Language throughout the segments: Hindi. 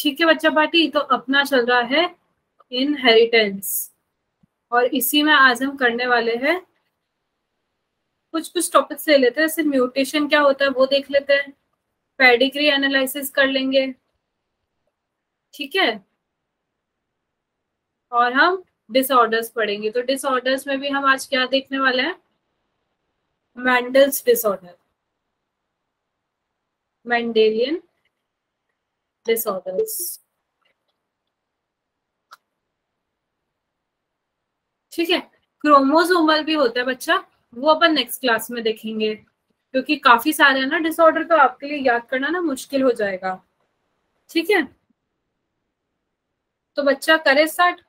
ठीक है बच्चा पार्टी, तो अपना चल रहा है इनहेरिटेंस, और इसी में आज हम करने वाले हैं कुछ कुछ टॉपिक्स ले लेते हैं। जैसे म्यूटेशन क्या होता है वो देख लेते हैं, पेडिग्री एनालिसिस कर लेंगे, ठीक है, और हम डिसऑर्डर्स पढ़ेंगे। तो डिसऑर्डर्स में भी हम आज क्या देखने वाले हैं, मेंडल्स डिसऑर्डर, मेंडेलियन डिसऑर्डर्स, ठीक है। क्रोमोसोमल भी होता है बच्चा, वो अपन नेक्स्ट क्लास में देखेंगे, क्योंकि काफी सारे हैं ना डिसऑर्डर, तो आपके लिए याद करना ना मुश्किल हो जाएगा, ठीक है। तो बच्चा करे स्टार्ट।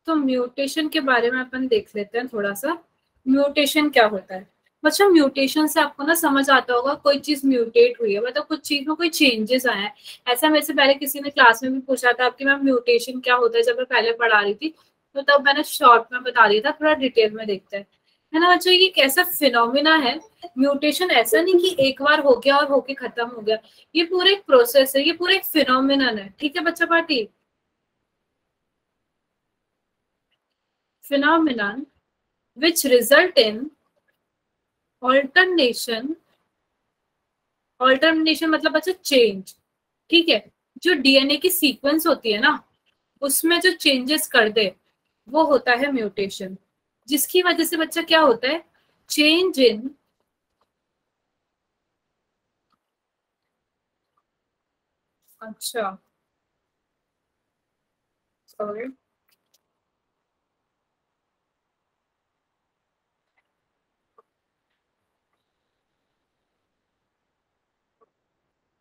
तो म्यूटेशन के बारे में अपन देख लेते हैं थोड़ा सा। म्यूटेशन क्या होता है बच्चा? म्यूटेशन से आपको ना समझ आता होगा कोई चीज म्यूटेट हुई है, मतलब कुछ चीज में कोई चेंजेस आए हैं। ऐसा मेरे से पहले किसी ने क्लास में भी पूछा था आपकी मैम म्यूटेशन क्या होता है, जब मैं पहले पढ़ा रही थी, तो तब मैंने शॉर्ट में बता दिया था, थोड़ा डिटेल में देखते हैं, है ना बच्चों। ये कैसा फिनोमिना है म्यूटेशन? ऐसा नहीं कि एक बार हो गया और होके खत्म हो गया, ये पूरा एक प्रोसेस है, ये पूरा एक फिनोमिनन है, ठीक है बच्चा party. phenomenon which result in alternation, alternation मतलब बच्चा चेंज, ठीक है। जो डीएनए की सीक्वेंस होती है ना, उसमें जो चेंजेस कर दे वो होता है म्यूटेशन, जिसकी वजह से बच्चा क्या होता है, चेंज इन अच्छा सॉरी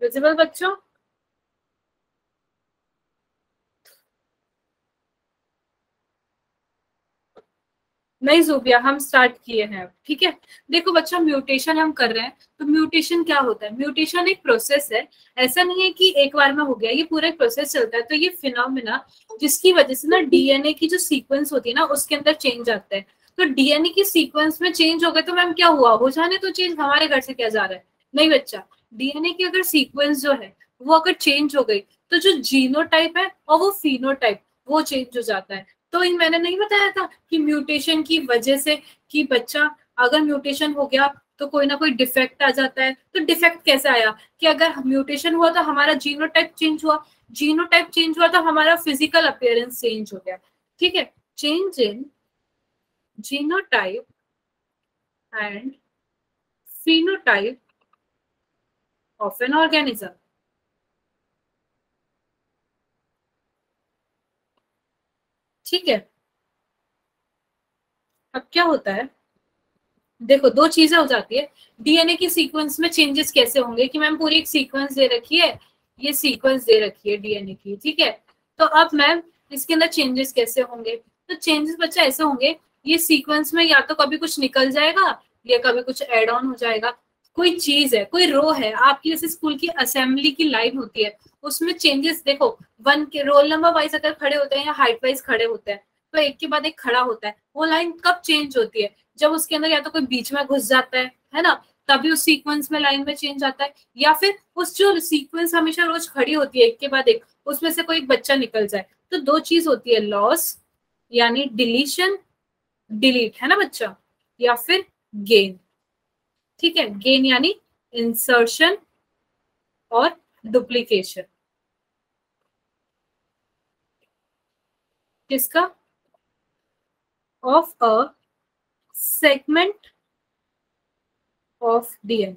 विजिबल बच्चों? नहीं जूबिया, हम स्टार्ट किए हैं, ठीक है। देखो बच्चा, म्यूटेशन हम कर रहे हैं, तो म्यूटेशन क्या होता है? म्यूटेशन एक प्रोसेस है, ऐसा नहीं है कि एक बार में हो गया, ये पूरा एक प्रोसेस चलता है। तो ये फिनोमिना जिसकी वजह से ना डीएनए की जो सीक्वेंस होती है ना उसके अंदर चेंज आता है। तो डीएनए की सीक्वेंस में चेंज हो गए तो मैम क्या हुआ, हो जाने तो चेंज, हमारे घर से क्या जा रहा है? नहीं बच्चा, डीएनए की अगर सीक्वेंस जो है वो अगर चेंज हो गई, तो जो जीनोटाइप है और वो फिनोटाइप वो चेंज हो जाता है। तो इन मैंने नहीं बताया था कि म्यूटेशन की वजह से, कि बच्चा अगर म्यूटेशन हो गया तो कोई ना कोई डिफेक्ट आ जाता है। तो डिफेक्ट कैसे आया, कि अगर म्यूटेशन हुआ तो हमारा जीनोटाइप चेंज हुआ, जीनोटाइप चेंज हुआ तो हमारा फिजिकल अपीयरेंस चेंज हो गया, ठीक है। Change in genotype and phenotype of an organism, ठीक है। अब क्या होता है, देखो दो चीजें हो जाती है। डीएनए की सीक्वेंस में चेंजेस कैसे होंगे, कि मैम पूरी एक सीक्वेंस दे रखी है, ये सीक्वेंस दे रखी है डीएनए की, ठीक है। तो अब मैम इसके अंदर चेंजेस कैसे होंगे? तो चेंजेस बच्चा ऐसे होंगे, ये सीक्वेंस में या तो कभी कुछ निकल जाएगा या कभी कुछ एड ऑन हो जाएगा। कोई चीज है, कोई रो है आपकी, जैसे स्कूल की असेंबली की लाइन होती है, उसमें चेंजेस देखो, वन के रोल नंबर वाइज अगर खड़े होते हैं या हाइट वाइज खड़े होते हैं, तो एक के बाद एक खड़ा होता है। वो लाइन कब चेंज होती है, जब उसके अंदर या तो कोई बीच में घुस जाता है ना, तभी उस सीक्वेंस में लाइन में चेंज आता है, या फिर उस जो सीक्वेंस हमेशा रोज खड़ी होती है एक के बाद एक, उसमें से कोई एक बच्चा निकल जाए। तो दो चीज होती है, लॉस यानी डिलीशन, डिलीट है ना बच्चा, या फिर गेन, ठीक है। गेन यानी इंसर्शन और डुप्लीकेशन, किसका, of a segment of DNA.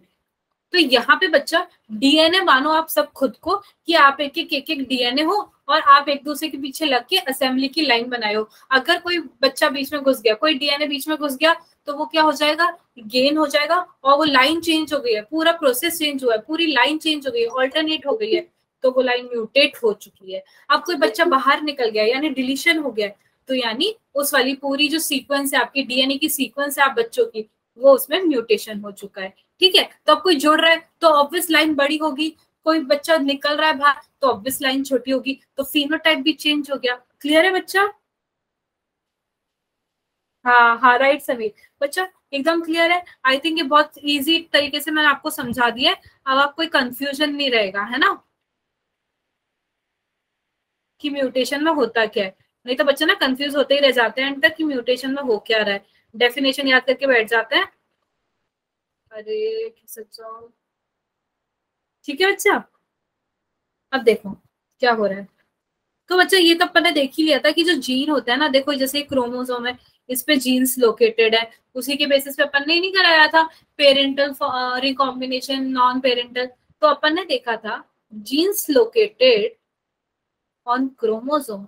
तो यहाँ पे बच्चा डीएनए मानो आप सब खुद को, कि आप एक डीएनए हो और आप एक दूसरे के पीछे लग के असेंबली की लाइन बनाए हो। अगर कोई बच्चा बीच में घुस गया, कोई डीएनए बीच में घुस गया, तो वो क्या हो जाएगा, गेन हो जाएगा, और वो लाइन चेंज हो गई है, पूरा प्रोसेस चेंज हुआ है, पूरी लाइन चेंज हो गई है, ऑल्टरनेट हो गई है, तो वो लाइन म्यूटेट हो चुकी है। अब कोई बच्चा बाहर निकल गया यानी डिलीशन हो गया, तो यानी उस वाली पूरी जो सीक्वेंस है आपकी डीएनए की सीक्वेंस है आप बच्चों की, वो उसमें म्यूटेशन हो चुका है, ठीक है। तो अब कोई जुड़ रहा है तो ऑब्वियस लाइन बड़ी होगी, कोई बच्चा निकल रहा है बाहर तो ऑब्वियस लाइन छोटी होगी, तो फिनोटाइप भी चेंज हो गया। क्लियर है बच्चा? हाँ हाँ राइट समीर। बच्चा एकदम क्लियर है? आई थिंक ये बहुत इजी तरीके से मैंने आपको समझा दिया है, अब आप कोई कंफ्यूजन नहीं रहेगा, है ना, कि म्यूटेशन में होता क्या है। नहीं तो बच्चे ना कंफ्यूज होते ही रह जाते हैं एंड तक कि म्यूटेशन में हो क्या रहा है, डेफिनेशन याद करके बैठ जाते हैं। अरे सच्चा, ठीक है बच्चा। अब देखो क्या हो रहा है। तो बच्चा ये तो अपन ने देख ही लिया था कि जो जीन होता है ना, देखो जैसे क्रोमोसोम है, इस पे जीन्स लोकेटेड है, उसी के बेसिस पे अपन ने ही नहीं कराया था पेरेंटल रिकॉम्बिनेशन, नॉन पेरेंटल। तो अपन ने देखा था जीन्स लोकेटेड ऑन क्रोमोसोम,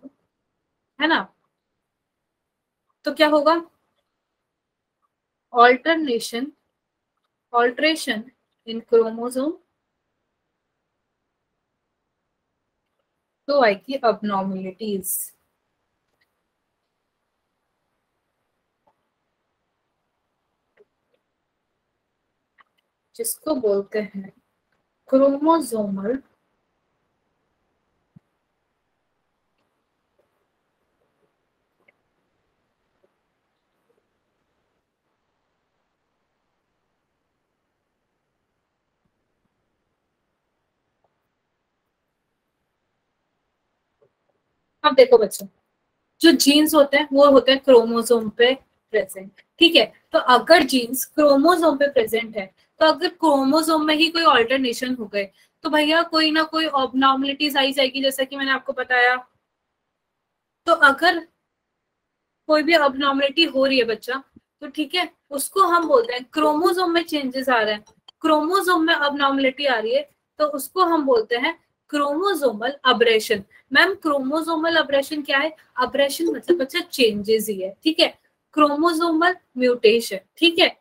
है ना, तो क्या होगा, ऑल्टरनेशन, ऑल्ट्रेशन इन क्रोमोसोम, तो आएगी अबनॉर्मेलिटीज, जिसको बोलते हैं क्रोमोसोमल अब देखो बच्चों, जो जीन्स होते हैं वो होते हैं क्रोमोसोम पे प्रेजेंट, ठीक है। तो अगर जीन्स क्रोमोसोम पे प्रेजेंट है, तो अगर क्रोमोसोम में ही कोई ऑल्टरनेशन हो गए, तो भैया कोई ना कोई ऑबनॉर्मलिटीज आई जाएगी, जैसा कि मैंने आपको बताया। तो अगर कोई भी अबनॉर्मलिटी हो रही है बच्चा, तो ठीक है, उसको हम बोलते हैं क्रोमोसोम में चेंजेस आ रहे हैं, क्रोमोसोम में अबनॉर्मलिटी आ रही है, तो उसको हम बोलते हैं chromosomal abrasion. Ma'am chromosomal abrasion क्या है? अब्रेशन मतलब बच्चा चेंजेस ही है, ठीक है, क्रोमोसोमल म्यूटेशन, ठीक है,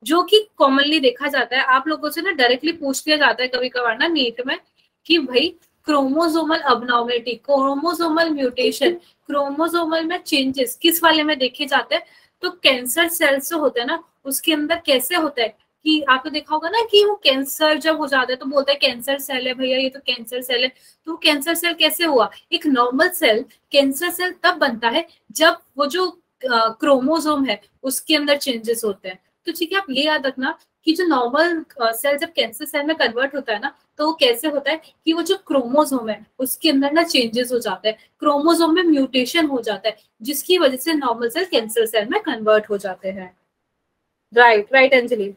जो कि कॉमनली देखा जाता है। आप लोगों से ना डायरेक्टली पूछ लिया जाता है कभी कभार ना नीट में कि भाई chromosomal abnormality, chromosomal mutation, chromosomal में चेंजेस किस वाले में देखे जाते हैं? तो कैंसर सेल्स जो होते हैं ना, उसके अंदर कैसे होता है कि आपने देखा होगा ना कि वो कैंसर जब हो जाता है तो बोलता है कैंसर सेल है भैया, ये तो कैंसर सेल है। तो कैंसर सेल कैसे हुआ? एक नॉर्मल सेल कैंसर सेल तब बनता है जब वो जो क्रोमोसोम है उसके अंदर चेंजेस होते हैं। तो ठीक है, आप ये याद रखना कि जो नॉर्मल सेल जब कैंसर सेल में कन्वर्ट होता है ना, तो वो कैसे होता है कि वो जो क्रोमोसोम है उसके अंदर ना चेंजेस हो जाता है, क्रोमोसोम में म्यूटेशन हो जाता है, जिसकी वजह से नॉर्मल सेल कैंसर सेल में कन्वर्ट हो जाते हैं। राइट राइट अंजलि,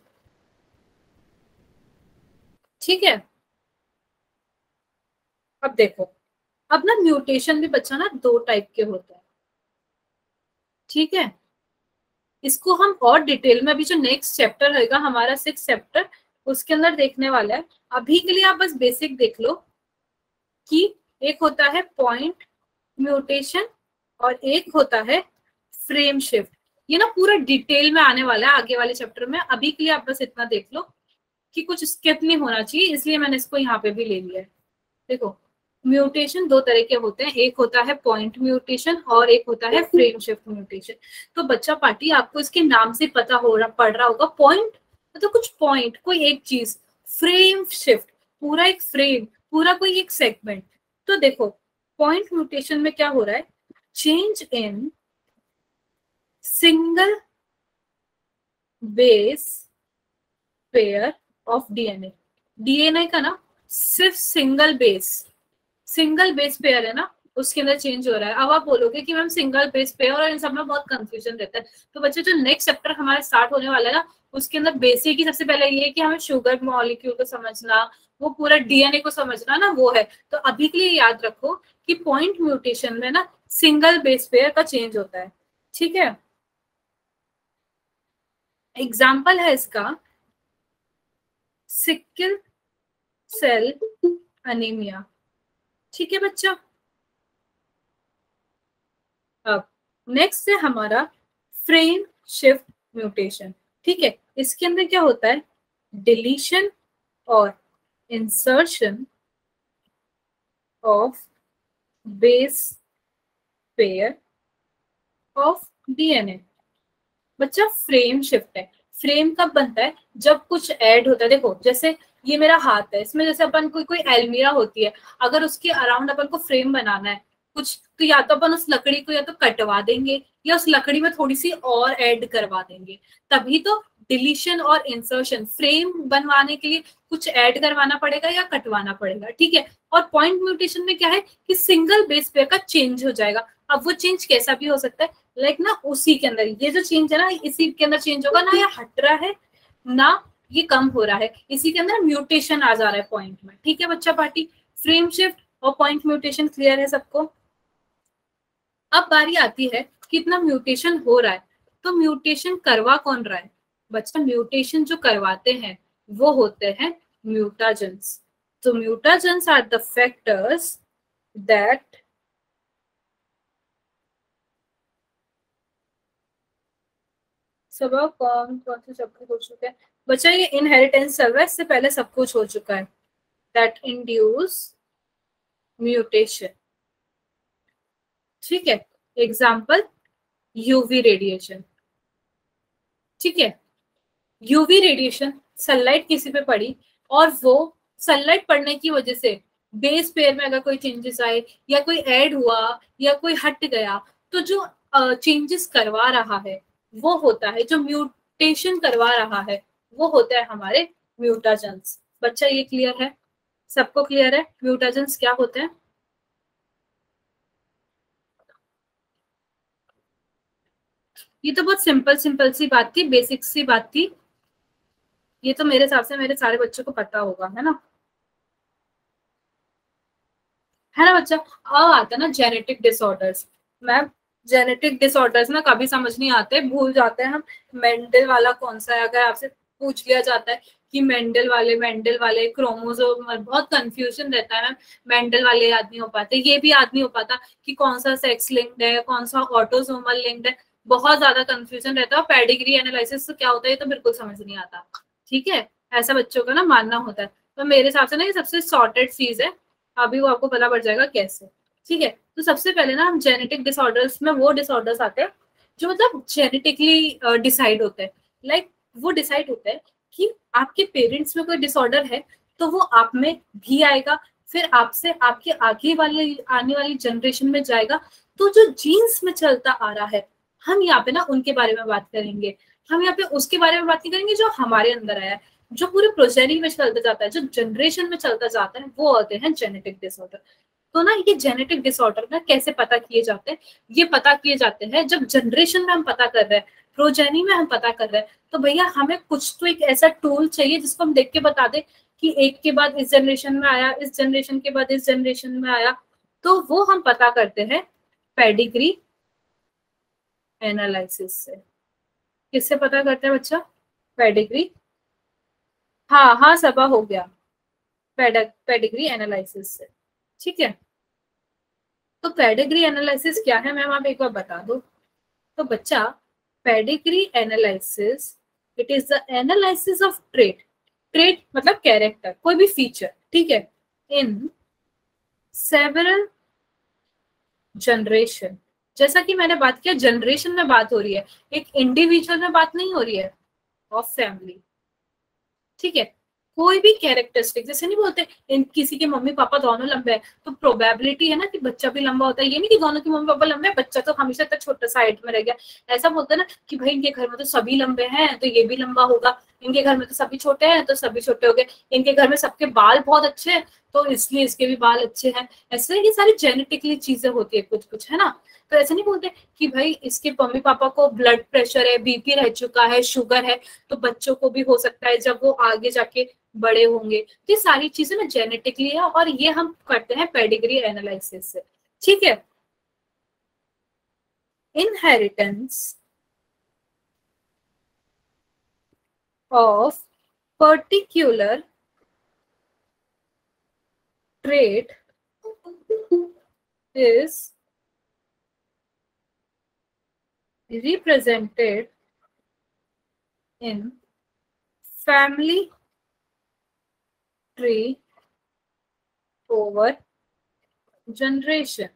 ठीक है। अब देखो, अब ना म्यूटेशन भी बच्चा ना दो टाइप के होते हैं, ठीक है। इसको हम और डिटेल में अभी जो नेक्स्ट चैप्टर रहेगा हमारा 6 चैप्टर, उसके अंदर देखने वाला है। अभी के लिए आप बस बेसिक देख लो कि एक होता है पॉइंट म्यूटेशन और एक होता है फ्रेम शिफ्ट। ये ना पूरा डिटेल में आने वाला है आगे वाले चैप्टर में, अभी के लिए आप बस इतना देख लो कि कुछ स्किप नहीं होना चाहिए, इसलिए मैंने इसको यहाँ पे भी ले लिया है। देखो, म्यूटेशन दो तरह के होते हैं, एक होता है पॉइंट म्यूटेशन और एक होता है फ्रेम शिफ्ट म्यूटेशन। तो बच्चा पार्टी आपको इसके नाम से पता हो रहा पड़ रहा होगा, पॉइंट मतलब कुछ पॉइंट, कोई एक चीज, फ्रेम शिफ्ट पूरा एक फ्रेम, पूरा कोई एक सेगमेंट। तो देखो पॉइंट म्यूटेशन में क्या हो रहा है, change in single base pair of DNA, DNA का ना सिर्फ सिंगल बेस पेयर है ना, उसके अंदर चेंज हो रहा है। अब आप बोलोगे कि मैम सिंगल बेस पेयर और इन सब में बहुत कंफ्यूजन रहता है, तो बच्चे जो नेक्स्ट चैप्टर हमारा स्टार्ट होने वाला है ना, उसके अंदर बेसिक ही सबसे पहले ये है कि हमें शुगर मॉलिक्यूल को समझना, वो पूरा डीएनए को समझना ना, वो है। तो अभी के लिए याद रखो कि पॉइंट म्यूटेशन में ना सिंगल बेस पेयर का चेंज होता है, ठीक है। एग्जाम्पल है इसका सिकल सेल अनीमिया, ठीक है बच्चा। अब नेक्स्ट है हमारा फ्रेम शिफ्ट म्यूटेशन, ठीक है। इसके अंदर क्या होता है, डिलीशन और insertion of base pair of DNA. बच्चा फ्रेम शिफ्ट है, फ्रेम कब बनता है, जब कुछ ऐड होता है। देखो जैसे ये मेरा हाथ है, इसमें जैसे अपन कोई कोई एलमीरा होती है, अगर उसके अराउंड अपन को फ्रेम बनाना है, कुछ, तो या तो अपन उस लकड़ी को या तो कटवा देंगे या उस लकड़ी में थोड़ी सी और ऐड करवा देंगे, तभी तो डिलीशन और इंसर्शन, फ्रेम बनवाने के लिए कुछ ऐड करवाना पड़ेगा या कटवाना पड़ेगा, ठीक है। और पॉइंट म्यूटेशन में क्या है कि सिंगल बेस पेयर का चेंज हो जाएगा। अब वो चेंज कैसा भी हो सकता है, लाइक ना उसी के अंदर ये जो चेंज है ना इसी के अंदर चेंज होगा ना, या हट रहा है ना ये कम हो रहा है, इसी के अंदर म्यूटेशन आ जा रहा है पॉइंट में, ठीक है बच्चा पार्टी। फ्रेम शिफ्ट और पॉइंट म्यूटेशन क्लियर है सबको। अब बारी आती है कितना म्यूटेशन हो रहा है, तो म्यूटेशन करवा कौन रहा है बच्चा, म्यूटेशन जो करवाते हैं वो होते हैं म्यूटाजेंस। तो mutagens are the factors that सब कौन कौन से सब कुछ हो चुका है बच्चा, ये इनहेरिटेंस चल रहा है, इससे पहले सब कुछ हो चुका है। दैट इंड्यूस म्यूटेशन, ठीक है। एग्जाम्पल यूवी रेडिएशन, ठीक है। यूवी रेडिएशन, सनलाइट किसी पे पड़ी और वो सनलाइट पड़ने की वजह से बेस पेयर में अगर कोई चेंजेस आए या कोई ऐड हुआ या कोई हट गया, तो जो चेंजेस करवा रहा है वो होता है, जो म्यूटेशन करवा रहा है वो होता है हमारे म्यूटाजेंस। बच्चा ये क्लियर है, सबको क्लियर है म्यूटाजेंस क्या होते हैं। ये तो बहुत सिंपल सिंपल सी बात थी, बेसिक सी बात थी, ये तो मेरे हिसाब से मेरे सारे बच्चों को पता होगा, है ना, है ना बच्चा। अब आता है ना genetic disorders. Ma'am genetic disorders ना कभी समझ नहीं आते, भूल जाते हैं हम मेंडल वाला कौन सा है, अगर आपसे पूछ लिया जाता है कि मेंडल वाले क्रोमोसोम, बहुत कंफ्यूजन रहता है मैम, मेंडल वाले याद नहीं हो पाते, ये भी याद नहीं हो पाता कि कौन सा सेक्स लिंक्ड है कौन सा ऑटोसोमल लिंक्ड है, बहुत ज्यादा कंफ्यूजन रहता है। पेडिग्री एनालिसिस तो क्या होता है ये तो बिल्कुल समझ नहीं आता, ठीक है, ऐसा बच्चों का ना मानना होता है। तो मेरे हिसाब से ना ये सबसे सॉर्टेड चीज है, अभी वो आपको पता पड़ जाएगा कैसे, ठीक है। तो सबसे पहले ना हम जेनेटिक डिसऑर्डर्स में वो डिसऑर्डर्स आते हैं जो मतलब जेनेटिकली डिसाइड होते हैं, लाइक वो डिसाइड होता है कि आपके पेरेंट्स में कोई डिसऑर्डर है तो वो आप में भी आएगा, फिर आपसे आपके आगे वाले आने वाली जनरेशन में जाएगा। तो जो जीन्स में चलता आ रहा है हम यहाँ पे ना उनके बारे में बात करेंगे, हम यहाँ पे उसके बारे में बात नहीं करेंगे जो हमारे अंदर आया है, जो पूरे प्रोजेनी में चलता जाता है, जो जनरेशन में चलता जाता है, वो होते हैं जेनेटिक डिसऑर्डर। तो ना ये जेनेटिक डिसऑर्डर ना कैसे पता किए जाते हैं, ये पता किए जाते हैं जब जनरेशन में हम पता कर रहे हैं, प्रोजेनी में हम पता कर रहे हैं, तो भैया हमें कुछ तो एक ऐसा टूल चाहिए जिसको हम देख के बता दे कि एक के बाद इस जनरेशन में आया, इस जनरेशन के बाद इस जनरेशन में आया, तो वो हम पता करते हैं पेडिग्री एनालिसिस से। किससे पता करते हैं बच्चा, पेडिग्री, हाँ हाँ सबा हो गया, पेडिग्री एनालिसिस से, ठीक है। तो पेडिग्री एनालिसिस क्या है मैम आप एक बार बता दो। तो बच्चा pedigree analysis, it is the analysis of trait, trait मतलब कैरेक्टर, कोई भी फीचर, ठीक है, इन सेवरल जनरेशन। जैसा कि मैंने बात किया जनरेशन में बात हो रही है, एक इंडिविजुअल में बात नहीं हो रही है, ऑफ फैमिली, ठीक है। कोई भी कैरेक्टरिस्टिक, जैसे नहीं बोलते इन किसी के मम्मी पापा दोनों लंबे हैं तो प्रोबेबिलिटी है ना कि बच्चा भी लंबा होता है, ये नहीं कि दोनों के मम्मी पापा लंबे हैं बच्चा तो हमेशा तक छोटा सा हाइट में रह गया, ऐसा बोलते हैं ना कि भाई इनके घर में तो सभी लंबे हैं तो ये भी लंबा होगा, इनके घर में तो सभी छोटे हैं तो सभी छोटे हो गए, इनके घर में सबके बाल बहुत अच्छे हैं तो इसलिए इसके भी बाल अच्छे हैं, ऐसे ये सारी जेनेटिकली चीजें होती है कुछ कुछ, है ना। तो ऐसे नहीं बोलते कि भाई इसके मम्मी पापा को ब्लड प्रेशर है, बीपी रह चुका है, शुगर है, तो बच्चों को भी हो सकता है जब वो आगे जाके बड़े होंगे। तो ये सारी चीजें ना जेनेटिकली है और ये हम करते हैं पेडिग्री एनालिसिस से, ठीक है। Inheritance of particular trait is represented in family tree over generation।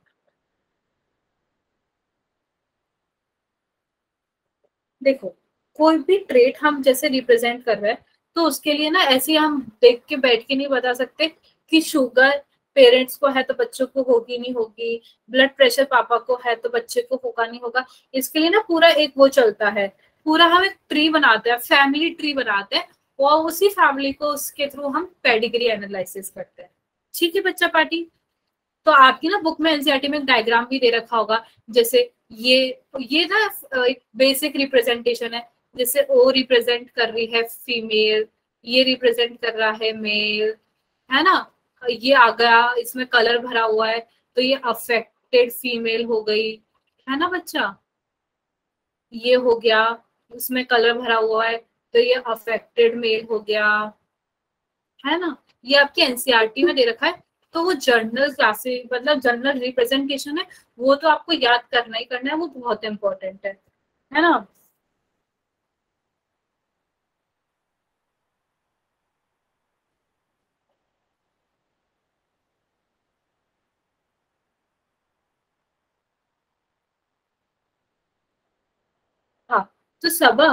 देखो कोई भी ट्रेट हम जैसे रिप्रेजेंट कर रहे हैं तो उसके लिए ना ऐसे हम देख के बैठ के नहीं बता सकते कि शुगर पेरेंट्स को है तो बच्चों को होगी नहीं होगी, ब्लड प्रेशर पापा को है तो बच्चे को होगा नहीं होगा। इसके लिए ना पूरा एक वो चलता है, पूरा हम एक ट्री बनाते हैं, फैमिली ट्री बनाते हैं, और उसी फैमिली को उसके थ्रू हम पेडिग्री एनालिसिस करते हैं। ठीक है बच्चा पार्टी। तो आपकी ना बुक में एनसीईआरटी में डायग्राम भी दे रखा होगा, जैसे ये ना एक बेसिक रिप्रेजेंटेशन है, जैसे ओ रिप्रेजेंट कर रही है फीमेल, ये रिप्रेजेंट कर रहा है मेल, है ना। ये आ गया, इसमें कलर भरा हुआ है, तो ये अफेक्टेड फीमेल हो गई, है ना बच्चा। ये हो गया, उसमें कलर भरा हुआ है, तो ये अफेक्टेड मेल हो गया, है ना। ये आपके एनसीईआरटी में दे रखा है। तो वो जर्नल क्लासेस मतलब जर्नल रिप्रेजेंटेशन है, वो तो आपको याद करना ही करना है, वो बहुत इंपॉर्टेंट है ना। हाँ, तो सबा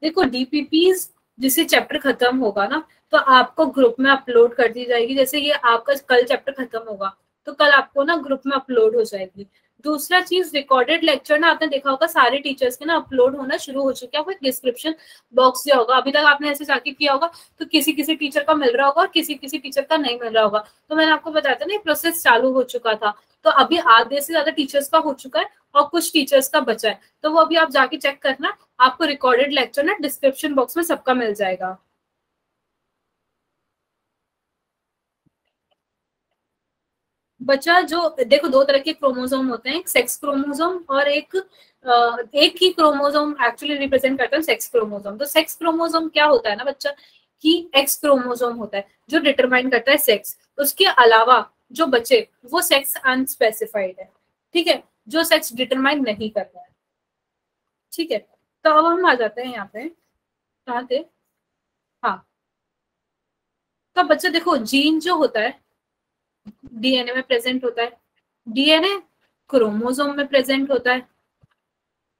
देखो डीपीपीज जिसे चैप्टर खत्म होगा ना, तो आपको ग्रुप में अपलोड कर दी जाएगी। जैसे ये आपका कल चैप्टर खत्म होगा, तो कल आपको ना ग्रुप में अपलोड हो जाएगी। दूसरा चीज, रिकॉर्डेड लेक्चर ना आपने देखा होगा सारे टीचर्स के ना अपलोड होना शुरू हो चुका है, कोई डिस्क्रिप्शन बॉक्स दिया होगा, अभी तक आपने ऐसे जाके किया होगा, तो किसी किसी टीचर का मिल रहा होगा और किसी किसी टीचर का नहीं मिल रहा होगा। तो मैंने आपको बताया था ना, ये प्रोसेस चालू हो चुका था, तो अभी आधे से ज्यादा टीचर्स का हो चुका है और कुछ टीचर्स का बचा है, तो वो अभी आप जाके चेक करना। आपको रिकॉर्डेड लेक्चर ना डिस्क्रिप्शन बॉक्स में सबका मिल जाएगा। बच्चा जो देखो, दो तरह के क्रोमोसोम होते हैं, एक सेक्स क्रोमोसोम और एक ही क्रोमोसोम एक्चुअली रिप्रेजेंट करता है सेक्स क्रोमोसोम। तो सेक्स क्रोमोसोम क्या होता है ना बच्चा, कि एक्स क्रोमोसोम होता है जो डिटरमाइन करता है सेक्स, उसके अलावा जो बचे वो सेक्स अनस्पेसिफाइड है, ठीक है, जो सेक्स डिटरमाइन नहीं करता है। ठीक है, तो अब हम आ जाते हैं यहाँ पे, कहाँ थे। हाँ, तो बच्चा देखो, जीन जो होता है डीएनए में प्रेजेंट होता है, डीएनए क्रोमोसोम में प्रेजेंट होता है।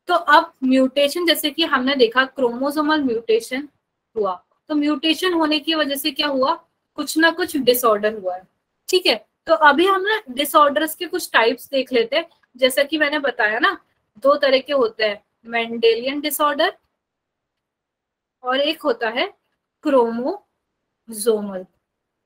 तो अब म्यूटेशन, जैसे कि हमने देखा क्रोमोसोमल म्यूटेशन हुआ, तो म्यूटेशन होने की वजह से क्या हुआ, कुछ ना कुछ डिसऑर्डर हुआ है। ठीक है, तो अभी हम ना डिसऑर्डर्स के कुछ टाइप्स देख लेते हैं। जैसा कि मैंने बताया ना, दो तरह के होते हैं, मेंडेलियन डिसऑर्डर और एक होता है क्रोमोसोमल।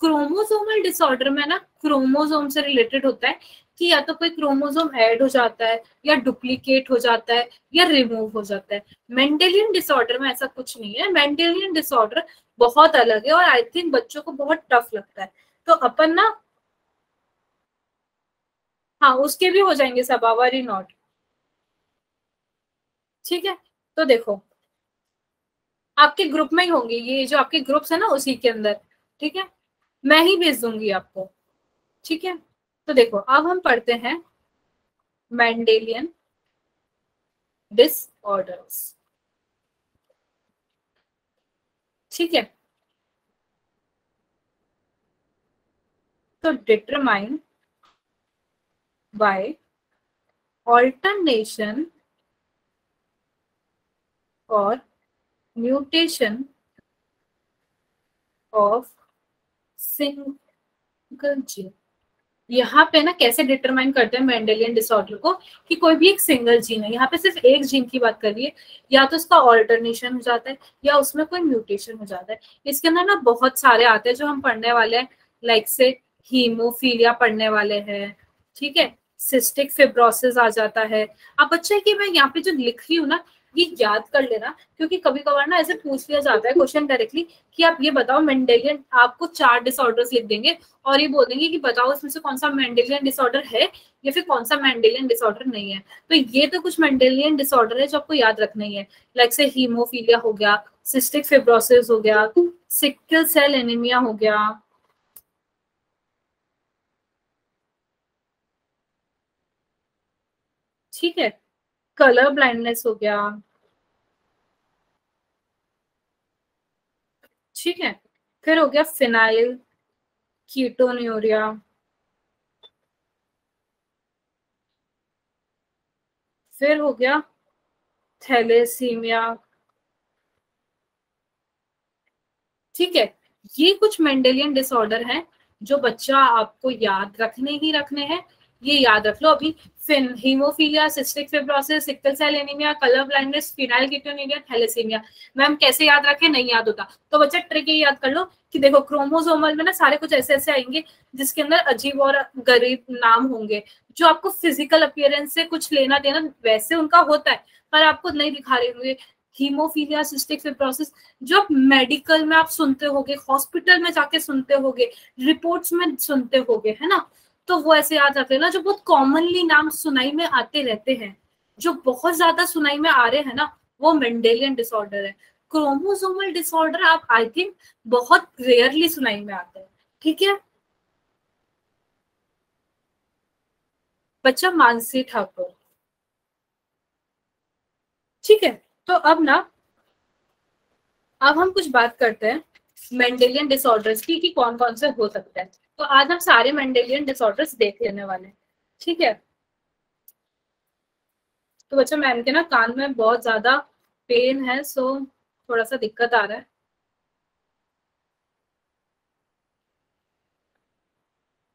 क्रोमोसोमल डिसऑर्डर में ना क्रोमोसोम से रिलेटेड होता है, कि या तो कोई क्रोमोसोम ऐड हो जाता है, या डुप्लीकेट हो जाता है, या रिमूव हो जाता है। मेंडेलियन डिसऑर्डर में ऐसा कुछ नहीं है, मेंडेलियन डिसऑर्डर बहुत अलग है और आई थिंक बच्चों को बहुत टफ लगता है। तो अपन ना, हाँ उसके भी हो जाएंगे सब, आवर नॉट। ठीक है, तो देखो आपके ग्रुप में ही होंगे, ये जो आपके ग्रुप्स है ना उसी के अंदर, ठीक है, मैं ही भेज दूंगी आपको। ठीक है, तो देखो अब हम पढ़ते हैं मेंडेलियन डिसऑर्डर्स। ठीक है, तो डिटरमाइन बाय ऑल्टरनेशन और म्यूटेशन ऑफ सिंगल जीन। यहाँ पे ना कैसे डिटरमाइन करते हैं मेंडेलियन डिसऑर्डर को, कि कोई भी एक सिंगल जीन है, यहाँ पे सिर्फ एक जीन की बात कर रही है, या तो उसका ऑल्टरनेशन हो जाता है या उसमें कोई म्यूटेशन हो जाता है। इसके अंदर ना बहुत सारे आते हैं जो हम पढ़ने वाले हैं, लाइक से हीमोफीलिया पढ़ने वाले हैं, ठीक है, सिस्टिक फिब्रोसिस आ जाता है। अब अच्छा है कि मैं यहाँ पे जो लिख रही हूँ ना, ये याद कर लेना, क्योंकि कभी कभार ना ऐसे पूछ लिया जाता है क्वेश्चन डायरेक्टली, कि आप ये बताओ मेंडेलियन, आपको 4 डिसऑर्डर्स लिख देंगे और ये बोल देंगे कि बताओ इसमें से कौन सा मेंडेलियन डिसऑर्डर है या फिर कौन सा मेंडेलियन डिसऑर्डर नहीं है। तो ये तो कुछ मेंडेलियन डिसऑर्डर है जो आपको याद रखना ही है, लाइक से हीमोफीलिया हो गया, सिस्टिक फिब्रोसिस हो गया, सिकल सेल एनीमिया हो गया। ठीक है, कलर ब्लाइंडनेस हो गया। ठीक है, फिर हो गया फिनाइल कीटोन्यूरिया, फिर हो गया थैलेसीमिया। ठीक है, ये कुछ मेंडेलियन डिसऑर्डर हैं जो बच्चा आपको याद रखने ही रखने हैं, ये याद रख लो अभी। Haemophilia, cystic fibrosis, sickle cell anaemia, colour blindness, phenylketonuria, thalassaemia. Ma'am कैसे याद रखे, नहीं याद होता तो बच्चा ट्रिक ये याद कर लो कि देखो क्रोमोसोमल में ना सारे कुछ ऐसे ऐसे आएंगे जिसके अंदर अजीब और गरीब नाम होंगे, जो आपको फिजिकल अपीयरेंस से कुछ लेना देना वैसे उनका होता है पर आपको नहीं दिखा रहे होंगे। हीमोफीलिया, सिस्टिक फिब्रोसिस जो आप मेडिकल में आप सुनते होगे, हॉस्पिटल में जाके सुनते होगे, रिपोर्ट्स में सुनते होगे, है ना, तो वो ऐसे याद रख लेना। जो बहुत कॉमनली नाम सुनाई में आते रहते हैं, जो बहुत ज्यादा सुनाई में आ रहे हैं ना, वो मेंडेलियन डिसऑर्डर है। क्रोमोसोमल डिसऑर्डर आप आई थिंक बहुत रेयरली सुनाई में आते हैं। ठीक है बच्चा, मानसी ठाकुर। ठीक है, तो अब ना, अब हम कुछ बात करते हैं मेंडेलियन डिसऑर्डर्स की कि कौन कौन से हो सकता है। तो आज हम सारे मेंडेलियन डिसऑर्डर्स देख लेने वाले हैं। ठीक है, तो बच्चा मैम के ना कान में बहुत ज्यादा पेन है, सो थोड़ा सा दिक्कत आ रहा है।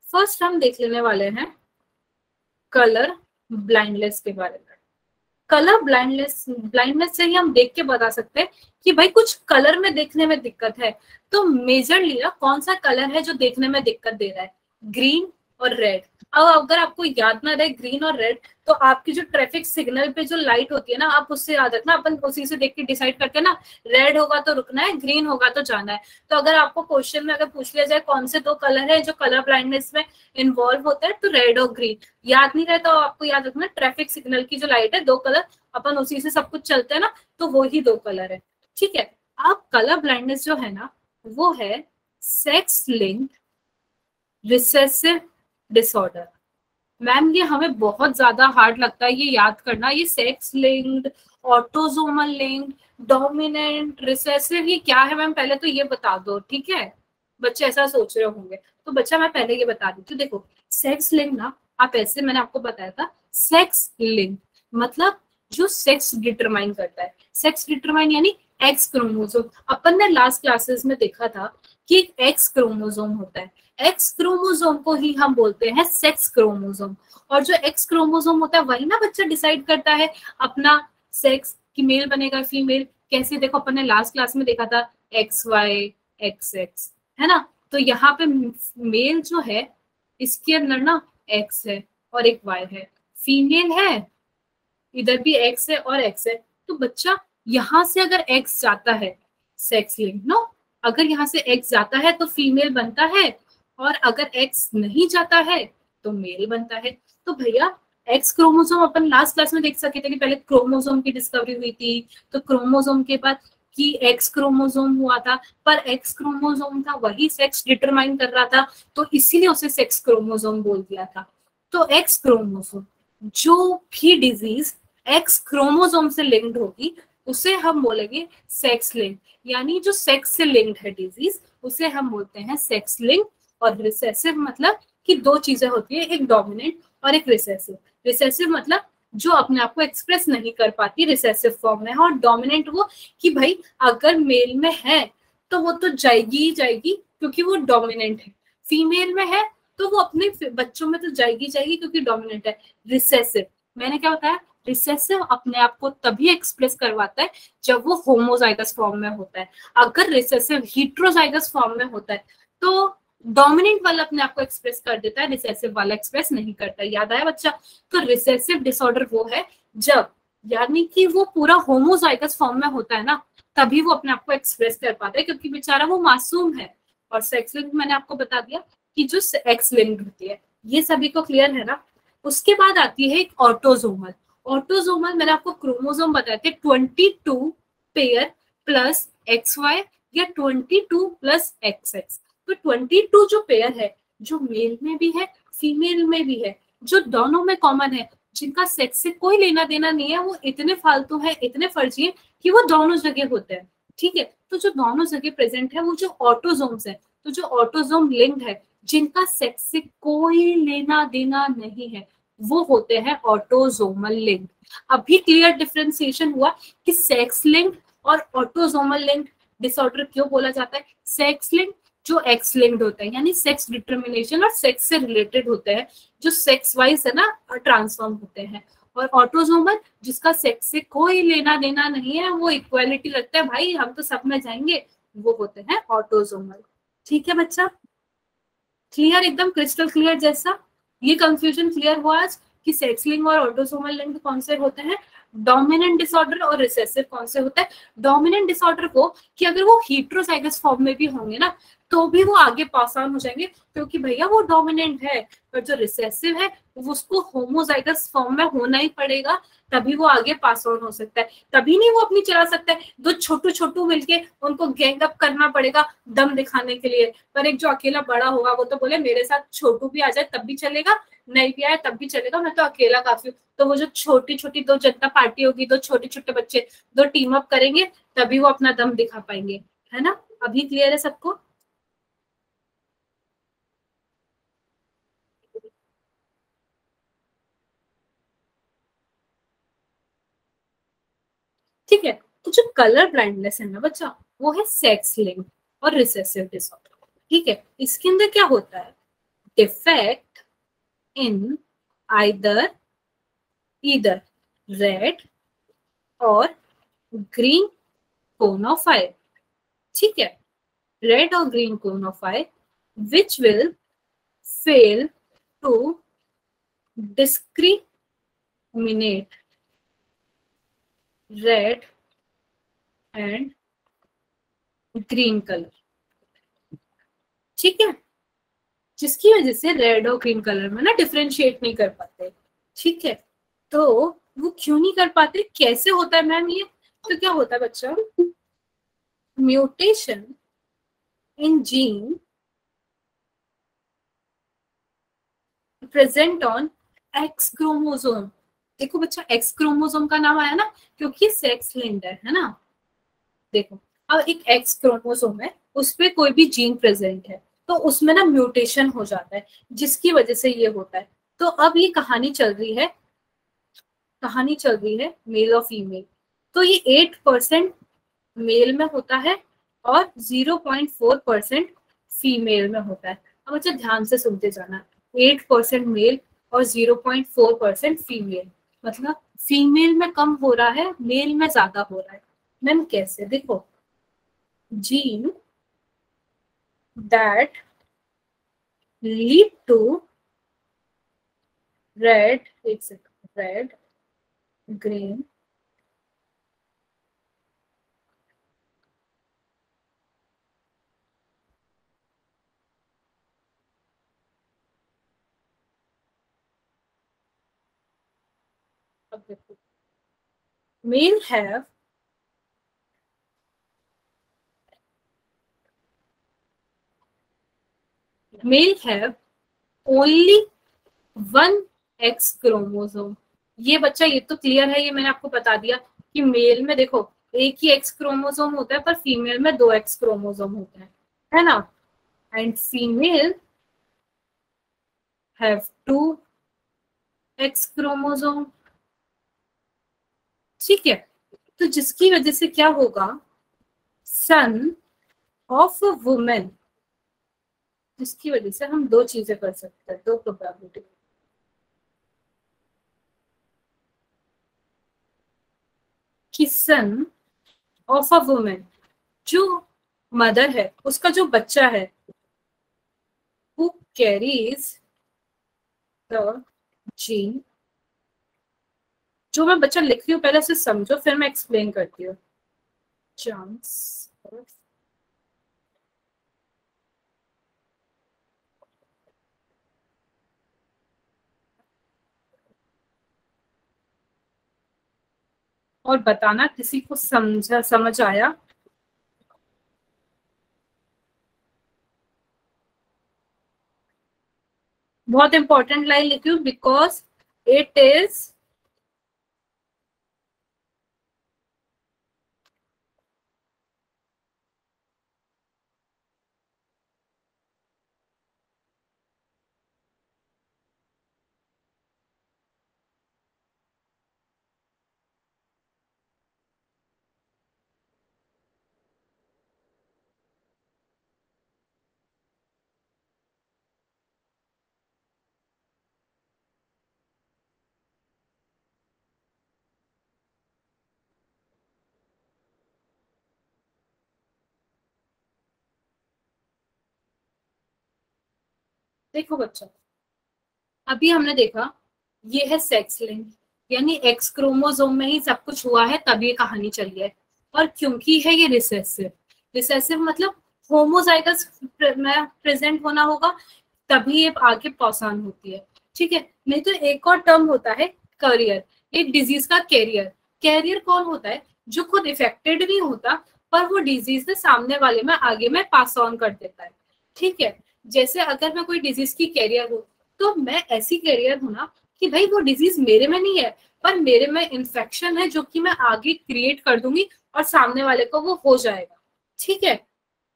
फर्स्ट हम देख लेने वाले हैं कलर ब्लाइंडनेस के बारे में। कलर ब्लाइंडनेस, ब्लाइंडनेस से ही हम देख के बता सकते हैं कि भाई कुछ कलर में देखने में दिक्कत है। तो मेजरली ना कौन सा कलर है जो देखने में दिक्कत दे रहा है, ग्रीन और रेड। अब अगर आपको याद ना रहे ग्रीन और रेड, तो आपकी जो ट्रैफिक सिग्नल पे जो लाइट होती है ना, आप उससे याद रखना, अपन उसी से देख के डिसाइड करके ना, रेड होगा तो रुकना है, ग्रीन होगा तो जाना है। तो अगर आपको क्वेश्चन में अगर पूछ लिया जाए कौन से दो कलर है जो कलर ब्लाइंडनेस में इन्वॉल्व होता है, तो रेड और ग्रीन। याद नहीं रहता तो आपको याद रखना ट्रैफिक सिग्नल की जो लाइट है, दो कलर, अपन उसी से सब कुछ चलते हैं ना, तो वो ही दो कलर है। ठीक है, अब कलर ब्लाइंडनेस जो है ना, वो है sex linked recessive disorder. Ma'am ये हमें बहुत ज्यादा हार्ड लगता है ये याद करना, ये sex linked, autosomal linked, dominant, recessive, ये क्या है मैम, पहले तो ये बता दो। ठीक है, बच्चे ऐसा सोच रहे होंगे, तो बच्चा मैं पहले ये बता देती हूँ। देखो सेक्स लिंक ना, आप ऐसे, मैंने आपको बताया था, सेक्स लिंक मतलब जो सेक्स डिटरमाइन करता है। सेक्स डिटरमाइन यानी एक्स क्रोमोसोम। अपन ने लास्ट क्लासेस में देखा था कि एक एक्स क्रोमोसोम होता है, एक्स क्रोमोसोम को ही हम बोलते हैं सेक्स क्रोमोसोम। और जो एक्स क्रोमोसोम होता है वही ना बच्चा डिसाइड करता है अपना सेक्स, कि मेल बनेगा फीमेल। कैसे, देखो अपन ने लास्ट क्लास में देखा था एक्स वाई एक्स एक्स, है ना। तो यहाँ पे मेल जो है इसके अंदर ना एक्स है और एक वाई है, फीमेल है इधर भी एक्स है और एक्स है। तो बच्चा यहाँ से अगर एक्स जाता है, सेक्स लिंक नो, अगर यहाँ से एक्स जाता है तो फीमेल बनता है, और अगर एक्स नहीं जाता है तो मेल बनता है। तो भैया एक्स क्रोमोसोम अपन लास्ट क्लास में देख सके थे कि पहले क्रोमोसोम की डिस्कवरी हुई थी, तो क्रोमोसोम के बाद कि एक्स क्रोमोसोम हुआ था, पर एक्स क्रोमोसोम था वही सेक्स डिटरमाइन कर रहा था, तो इसीलिए उसे सेक्स क्रोमोसोम बोल दिया था। तो एक्स क्रोमोसोम, जो भी डिजीज एक्स क्रोमोसोम से लिंक्ड होगी उसे हम बोलेंगे सेक्स लिंक, यानी जो सेक्स से लिंक्ड है डिजीज उसे हम बोलते हैं सेक्स लिंक। और रिसेसिव मतलब कि दो चीजें होती है, एक डोमिनेंट और एक रिसेसिव। रिसेसिव मतलब जो अपने आप को एक्सप्रेस नहीं कर पाती रिसेसिव फॉर्म में है, और डोमिनेंट वो कि भाई अगर मेल में है तो वो तो जाएगी ही जाएगी क्योंकि वो डोमिनेंट है, फीमेल में है तो वो अपने बच्चों में तो जाएगी जाएगी क्योंकि डोमिनेंट है। रिसेसिव, मैंने क्या बताया, रिसेसिव अपने आप को तभी एक्सप्रेस करवाता है जब वो होमोजाइगस फॉर्म में होता है। अगर रिसेसिव हीट्रोजाइगस फॉर्म में होता है तो डोमिनेंट वाला अपने आप को एक्सप्रेस कर देता है, रिसेसिव वाला एक्सप्रेस नहीं करता। याद आया बच्चा? तो रिसेसिव डिसऑर्डर वो है जब, यानी कि वो पूरा होमोजाइगस फॉर्म में होता है ना, तभी वो अपने आप को एक्सप्रेस कर पाता है क्योंकि बेचारा वो मासूम है। और सेक्स लिंक मैंने आपको बता दिया कि जो एक्स लिंक्ड होती है, ये सभी को क्लियर है ना। उसके बाद आती है एक ऑटोजोमल। ऑटोजोमल मैंने आपको क्रोमोसोम बताए थे 22 पेयर प्लस एक्स वाई या 22 प्लस एक्स एक्स। तो 22 जो पेयर है, जो मेल में भी है फीमेल में भी है, जो दोनों में कॉमन है, जिनका सेक्स से कोई लेना देना नहीं है, वो इतने फालतू है, इतने फर्जी है कि वो दोनों जगह होते हैं। ठीक है, तो जो दोनों जगह प्रेजेंट है वो जो ऑटोजोम्स है, तो जो ऑटोजोम लिंक्ड है, जिनका सेक्स से कोई लेना देना नहीं है, वो होते हैं ऑटोजोमल लिंक। अभी क्लियर डिफरेंशिएशन हुआ कि सेक्स लिंक और ऑटोजोमल लिंक डिसऑर्डर क्यों बोला जाता है। सेक्स लिंक जो एक्स लिंक्ड होते हैं, यानी सेक्स डिटर्मिनेशन और सेक्स से रिलेटेड होते हैं, जो सेक्स वाइज है ना ट्रांसफॉर्म होते हैं। और ऑटोजोमल जिसका सेक्स से कोई लेना देना नहीं है, वो इक्वालिटी लगता है भाई हम तो सब में जाएंगे, वो होते हैं ऑटोजोमल। ठीक है बच्चा, क्लियर, एकदम क्रिस्टल क्लियर जैसा। ये कंफ्यूजन क्लियर हुआ आज कि सेक्स लिंक और ऑटोसोमल लिंक कौन से होते हैं, डोमिनेंट डिसऑर्डर और रिसेसिव कौन से होते हैं। डोमिनेंट डिसऑर्डर को कि अगर वो हीट्रोजाइगस फॉर्म में भी होंगे ना तो भी वो आगे पास ऑन हो जाएंगे, क्योंकि भैया वो डोमिनेंट है। पर जो रिसेसिव है वो उसको होमोजाइगस फॉर्म में होना ही पड़ेगा, तभी वो आगे पास ऑन हो सकता है। तभी नहीं वो अपनी चला सकता है, दो छोटू छोटू मिलके उनको गैंग अप करना पड़ेगा दम दिखाने के लिए। पर एक जो अकेला बड़ा होगा वो तो बोले मेरे साथ छोटू भी आ जाए तब भी चलेगा, नहीं भी आए तब भी चलेगा, मैं तो अकेला काफी हूँ। तो वो जो छोटी छोटी दो जनता पार्टी होगी, दो छोटे छोटे बच्चे दो टीम अप करेंगे, तभी वो अपना दम दिखा पाएंगे, है ना। अभी क्लियर है सबको। ठीक है, तो जो कलर ब्लाइंडनेस है ना बच्चा, वो है सेक्स लिंक और रिसेसिव डिसऑर्डर। ठीक है, इसके अंदर क्या होता है, defect in either either red और ग्रीन कोन ऑफ आई। ठीक है, रेड और green cone of eye which will fail to discriminate red and green colour. ठीक है, जिसकी वजह से रेड और ग्रीन कलर में ना डिफ्रेंशिएट नहीं कर पाते। ठीक है, तो वो क्यों नहीं कर पाते, कैसे होता है मैम ये। तो क्या होता है बच्चा, mutation in gene present on x chromosome. देखो बच्चा, एक्स क्रोमोसोम का नाम आया ना क्योंकि सेक्स लिंक्ड है ना। देखो, अब एक एक्स क्रोमोसोम है, उस पे कोई भी जीन प्रेजेंट है, तो उसमें ना म्यूटेशन हो जाता है, जिसकी वजह से ये होता है। तो अब ये कहानी चल रही है, कहानी चल रही है मेल और फीमेल। तो ये 8% मेल में होता है और 0.4% फीमेल में होता है। अब अच्छा ध्यान से सुनते जाना, 8% मेल और 0.4% फीमेल, मतलब फीमेल में कम हो रहा है, मेल में ज्यादा हो रहा है। मैम कैसे, देखो, gene that lead to red, एक second, red green male have male have only one X chromosome. ये बच्चा ये तो क्लियर है, ये मैंने आपको बता दिया कि मेल में देखो एक ही एक्स क्रोमोसोम होता है, पर फीमेल में दो एक्स क्रोमोसोम होते हैं, है ना। And female have two X chromosome. ठीक है, तो जिसकी वजह से क्या होगा, सन ऑफ अ वुमेन, जिसकी वजह से हम दो चीजें कर सकते हैं, दो प्रोबेबिलिटी, कि सन ऑफ अ वुमेन, जो मदर है उसका जो बच्चा है, हु कैरीज द जीन। जो मैं बच्चा लिख रही हूँ पहले से समझो, फिर मैं एक्सप्लेन करती हूँ। चांस, और बताना किसी को समझ आया। बहुत इंपॉर्टेंट लाइन लिखी हूँ, बिकॉज इट इज देखो बच्चों, अभी हमने देखा ये है सेक्स लिंक, यानी एक्स क्रोमोसोम में ही सब कुछ हुआ है तब ये कहानी चली है। और क्योंकि है ये रिसेसिव, रिसेसिव मतलब होमोजाइगस में प्रेजेंट होना होगा तभी ये आगे पहचान होती है, ठीक है। नहीं तो एक और टर्म होता है करियर, एक डिजीज का कैरियर। कैरियर कौन होता है? जो खुद इफेक्टेड नहीं होता पर वो डिजीज से सामने वाले में आगे में पास ऑन कर देता है, ठीक है। जैसे अगर मैं कोई डिजीज की कैरियर हूँ तो मैं ऐसी कैरियर हूँ ना कि भाई वो डिजीज मेरे में नहीं है पर मेरे में इन्फेक्शन है जो कि मैं आगे क्रिएट कर दूंगी और सामने वाले को वो हो जाएगा, ठीक है।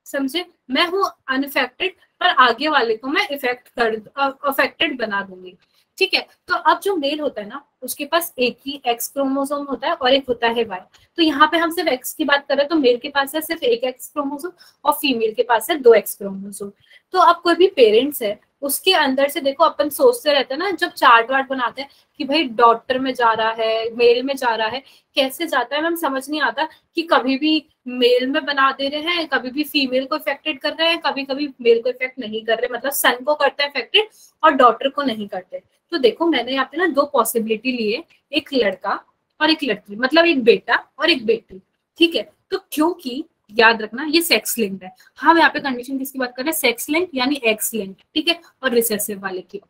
समझे? मैं हूँ अनइफेक्टेड पर आगे वाले को मैं अफेक्टेड बना दूंगी, ठीक है। तो अब जो मेल होता है ना उसके पास एक ही एक्स क्रोमोसोम होता है और एक होता है वाई। तो यहाँ पे हम सिर्फ एक्स की बात करें तो मेल के पास है सिर्फ एक एक्स क्रोमोसोम और फीमेल के पास है दो एक्स क्रोमोसोम। तो अब कोई भी पेरेंट्स है उसके अंदर से देखो अपन सोचते रहते हैं ना जब चार्ट वार्ट बनाते हैं कि भाई डॉटर में जा रहा है मेल में जा रहा है, कैसे जाता है मैम समझ नहीं आता कि कभी भी मेल में बना दे रहे हैं कभी भी फीमेल को इफेक्टेड कर रहे हैं कभी कभी मेल को इफेक्ट नहीं कर रहे, मतलब सन को करते हैं इफेक्टेड और डॉटर को नहीं करते। तो देखो मैंने यहाँ पे ना दो पॉसिबिलिटी लिए, एक लड़का और एक लड़की, मतलब एक बेटा और एक बेटी, ठीक है। तो क्योंकि याद रखना ये सेक्स लिंक्ड है, हम यहाँ पे कंडीशन किसकी बात कर रहे हैं? सेक्स लिंक यानी एक्स लिंक, ठीक है, और रिसेसिव वाले की।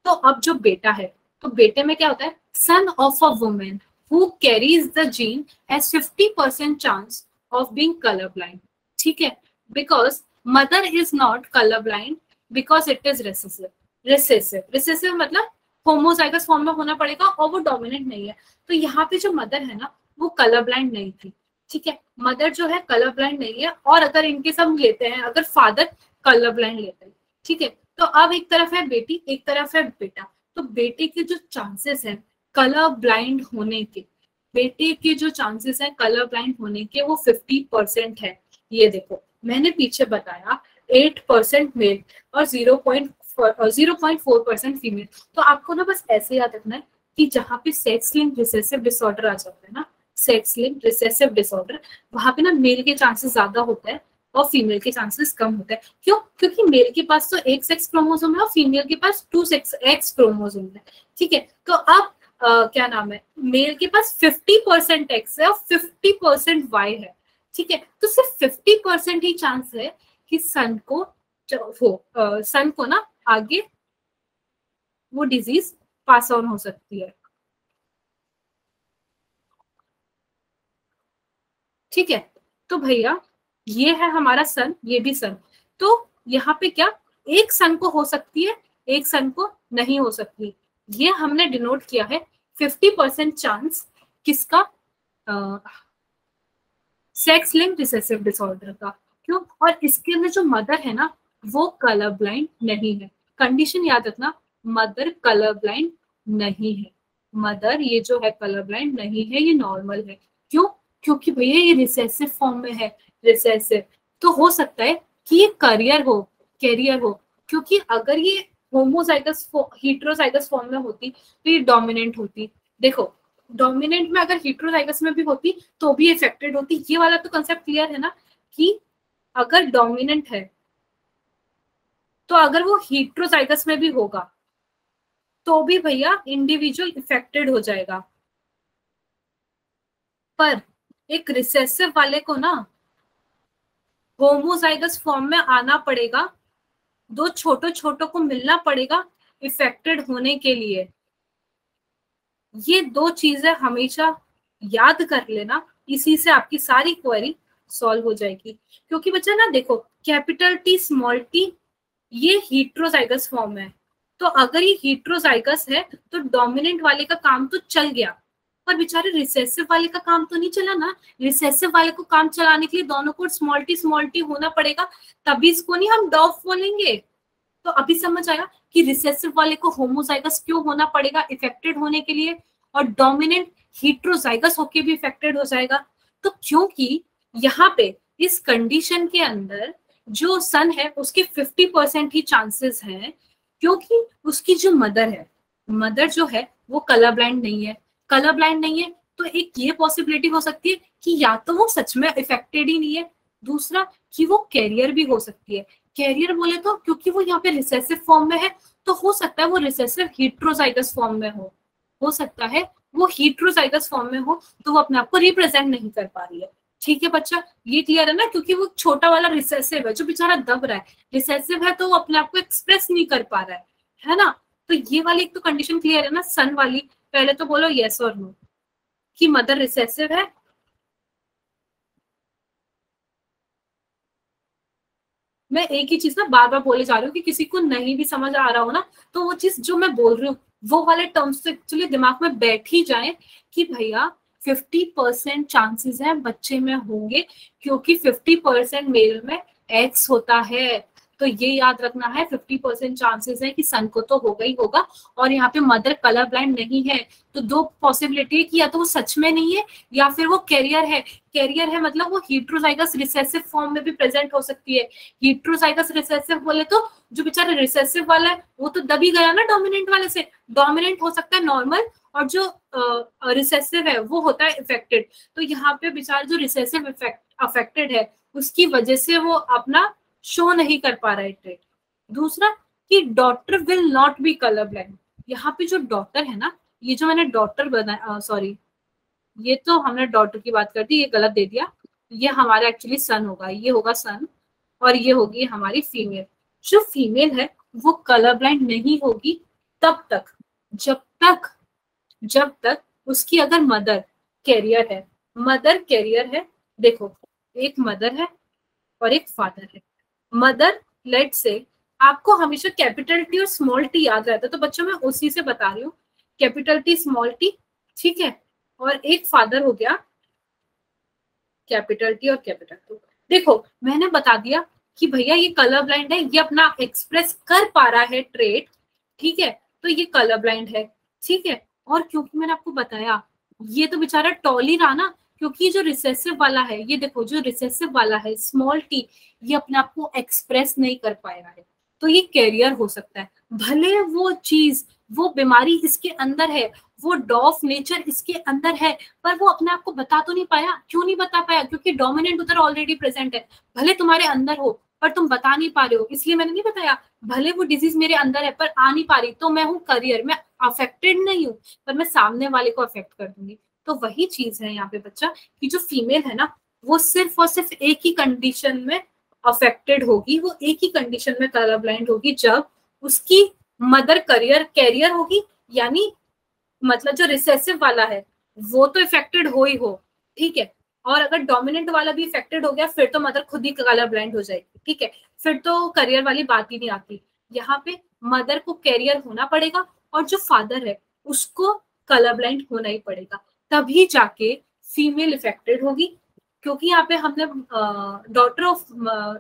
तो अब जो बेटा है तो बेटे में क्या होता है? Son of a women who carries the gene has 50% chance of being colour blind, ठीक है, because mother is not colour blind because it is recessive. Recessive recessive मतलब होमोजाइगस फॉर्म में होना पड़ेगा और वो डोमिनेंट नहीं है। तो यहाँ पे जो मदर है ना वो कलर ब्लाइंड नहीं थी, ठीक है, मदर जो है कलर ब्लाइंड नहीं है। और अगर इनके सब लेते हैं अगर फादर कलर ब्लाइंड लेते हैं, ठीक है, तो अब एक तरफ है बेटी एक तरफ है बेटा, तो बेटे के जो चांसेस हैं कलर ब्लाइंड होने के, बेटे के जो चांसेस हैं कलर ब्लाइंड होने के वो 50% है। ये देखो मैंने पीछे बताया 8% मेल और 0.4% फीमेल। तो आपको ना बस ऐसे याद रखना है कि जहाँ पे सेक्स लिंक रिसेसिव डिसऑर्डर आ जाता है ना, सेक्स लिंक रिसेसिव डिसऑर्डर, वहां पे ना मेल के चांसेस ज्यादा होता है और फीमेल के चांसेस कम होता है। क्यों? क्योंकि मेल के पास तो एक सेक्स क्रोमोसोम है और फीमेल के पास 2 एक्स क्रोमोसोम है, ठीक है। तो अब क्या नाम है, मेल के पास 50% एक्स है और 50% वाई है, ठीक है। तो सिर्फ 50% ही चांस है कि सन को सन को ना आगे वो डिजीज पास ऑन हो सकती है, ठीक है। तो भैया ये है हमारा सन, ये भी सन। तो यहाँ पे क्या एक सन को हो सकती है एक सन को नहीं हो सकती, ये हमने डिनोट किया है 50% चांस किसका? सेक्स लिंक रिसेसिव डिसऑर्डर का। क्यों? और इसके अंदर जो मदर है ना वो कलर ब्लाइंड नहीं है। कंडीशन याद रखना, मदर कलर ब्लाइंड नहीं है, मदर ये जो है कलर ब्लाइंड नहीं है, ये नॉर्मल है। क्यों? क्योंकि भैया ये रिसेसिव फॉर्म में है, रिसेसिव। तो हो सकता है कि ये कैरियर हो, क्योंकि अगर ये होमोजाइगस हीट्रोजाइगस फॉर्म में होती तो ये डोमिनेंट होती। देखो डोमिनेंट में अगर हीट्रोजाइगस में भी होती तो भी इफेक्टेड होती। ये वाला तो कंसेप्ट क्लियर है ना कि अगर डोमिनेंट है तो अगर वो हीट्रोजाइगस में भी होगा तो भी भैया इंडिविजुअल इफेक्टेड हो जाएगा। पर एक रिसेसिव वाले को ना होमोजाइगस फॉर्म में आना पड़ेगा, दो छोटो छोटो को मिलना पड़ेगा इफेक्टेड होने के लिए। ये दो चीजें हमेशा याद कर लेना, इसी से आपकी सारी क्वेरी सॉल्व हो जाएगी। क्योंकि बच्चा ना देखो कैपिटल टी स्मॉल टी ये हीट्रोजाइगस फॉर्म है, तो अगर ये हीट्रोजाइगस है तो डोमिनेंट वाले का काम तो चल गया, पर बेचारे रिसेसिव वाले का काम तो नहीं चला ना। रिसेसिव वाले को काम चलाने के लिए दोनों को स्मॉल टी होना पड़ेगा, तभी इसको नहीं हम डॉफ बोलेंगे। तो अभी समझ आया कि रिसेसिव वाले को होमोजाइगस क्यों होना पड़ेगा इफेक्टेड होने के लिए, और डोमिनेंट हीट्रोजाइगस होके भी इफेक्टेड हो जाएगा। तो क्योंकि यहाँ पे इस कंडीशन के अंदर जो सन है उसके 50% ही चांसेस हैं, क्योंकि उसकी जो मदर जो है वो कलर ब्लाइंड नहीं है। कलर ब्लाइंड नहीं है तो एक ये पॉसिबिलिटी हो सकती है कि या तो वो सच में इफेक्टेड ही नहीं है, दूसरा कि वो कैरियर भी हो सकती है। कैरियर बोले तो क्योंकि वो यहाँ पे रिसेसिव फॉर्म में है, तो हो सकता है वो रिसेसिव हेट्रोजाइगस फॉर्म में हो सकता है वो हेट्रोजाइगस फॉर्म में हो, तो वो अपने आप को रिप्रेजेंट नहीं कर पा रही है। ठीक है बच्चा, ये क्लियर है ना, क्योंकि वो छोटा वाला रिसेसिव है जो बेचारा दब रहा है, रिसेसिव है तो वो अपने आप को एक्सप्रेस नहीं कर पा रहा है ना। तो ये वाली एक तो कंडीशन क्लियर है ना, सन वाली। पहले तो बोलो यस और नो कि मदर रिसेसिव है। मैं एक ही चीज ना बार बार बोले जा रही हूँ कि किसी को नहीं भी समझ आ रहा हो ना, तो वो चीज जो मैं बोल रही हूँ वो वाले टर्म्स तो एक्चुअली दिमाग में बैठ ही जाए कि भैया 50% चांसेस हैं बच्चे में होंगे, क्योंकि 50% मेल में एक्स होता है। तो ये याद रखना है, 50% चांसेस है कि सन को तो होगा ही होगा। और यहाँ पे मदर कलर ब्लाइंड नहीं है, तो दो पॉसिबिलिटी है कि या तो वो सच में नहीं है या फिर वो कैरियर है। कैरियर है मतलब वो हेट्रोजाइगस रिसेसिव फॉर्म में भी प्रेजेंट हो सकती है। हेट्रोजाइगस रिसेसिव बोले तो जो बेचारा रिसेसिव वाला है वो तो दबी गया ना डोमिनेंट वाले से, डोमिनेंट हो सकता है नॉर्मल, और जो रिसेसिव है वो होता है इफेक्टेड। तो यहाँ पे बेचारा जो रिसेसिव अफेक्टेड है उसकी वजह से वो अपना शो नहीं कर पा रहा है ट्रेट। दूसरा कि daughter will not be colour blind. यहाँ पे जो डॉटर है ना, ये जो मैंने डॉटर बनाया, सॉरी ये तो हमने डॉटर की बात कर दी, ये गलत दे दिया। ये हमारा एक्चुअली सन होगा, ये होगा सन, और ये होगी हमारी फीमेल। जो फीमेल है वो कलर ब्लाइंड नहीं होगी तब तक जब तक उसकी अगर मदर कैरियर है। मदर कैरियर है, देखो एक मदर है और एक फादर है। मदर, लेट से आपको हमेशा कैपिटल टी और स्मॉल टी याद रहता है, तो बच्चों मैं उसी से बता रही हूँ, कैपिटल टी स्मॉल टी, ठीक है। और एक फादर हो गया कैपिटल टी और कैपिटल टी। देखो मैंने बता दिया कि भैया ये कलर ब्लाइंड है, ये अपना एक्सप्रेस कर पा रहा है ट्रेट, ठीक है, तो ये कलर ब्लाइंड है, ठीक है। और क्योंकि मैंने आपको बताया ये तो बेचारा टॉल ही रहा ना, क्योंकि जो रिसेसिव वाला है, ये देखो जो रिसेसिव वाला है स्मॉल टी, ये अपने आप को एक्सप्रेस नहीं कर पाया है, तो ये कैरियर हो सकता है। भले वो चीज, वो बीमारी इसके अंदर है, वो डॉफ नेचर इसके अंदर है, पर वो अपने आप को बता तो नहीं पाया। क्यों नहीं बता पाया? क्योंकि डोमिनेंट उधर ऑलरेडी प्रेजेंट है। भले तुम्हारे अंदर हो पर तुम बता नहीं पा रहे हो, इसलिए मैंने नहीं बताया। भले वो डिजीज मेरे अंदर है पर आ नहीं पा रही, तो मैं हूँ करियर, मैं अफेक्टेड नहीं हूँ, पर मैं सामने वाले को अफेक्ट कर दूंगी। तो वही चीज है यहाँ पे बच्चा, कि जो फीमेल है ना वो सिर्फ और सिर्फ एक ही कंडीशन में अफेक्टेड होगी, वो एक ही कंडीशन में कलर ब्लाइंड होगी, जब उसकी मदर कैरियर होगी, यानी मतलब जो रिसेसिव वाला है वो तो इफेक्टेड हो ही हो, ठीक है। और अगर डोमिनेंट वाला भी इफेक्टेड हो गया फिर तो मदर खुद ही कलर ब्लाइंड हो जाएगी, ठीक है, फिर तो करियर वाली बात ही नहीं आती। यहाँ पे मदर को कैरियर होना पड़ेगा और जो फादर है उसको कलर ब्लाइंड होना ही पड़ेगा, तभी जाके फीमेल इफेक्टेड होगी। क्योंकि यहाँ पे हमने डॉटर ऑफ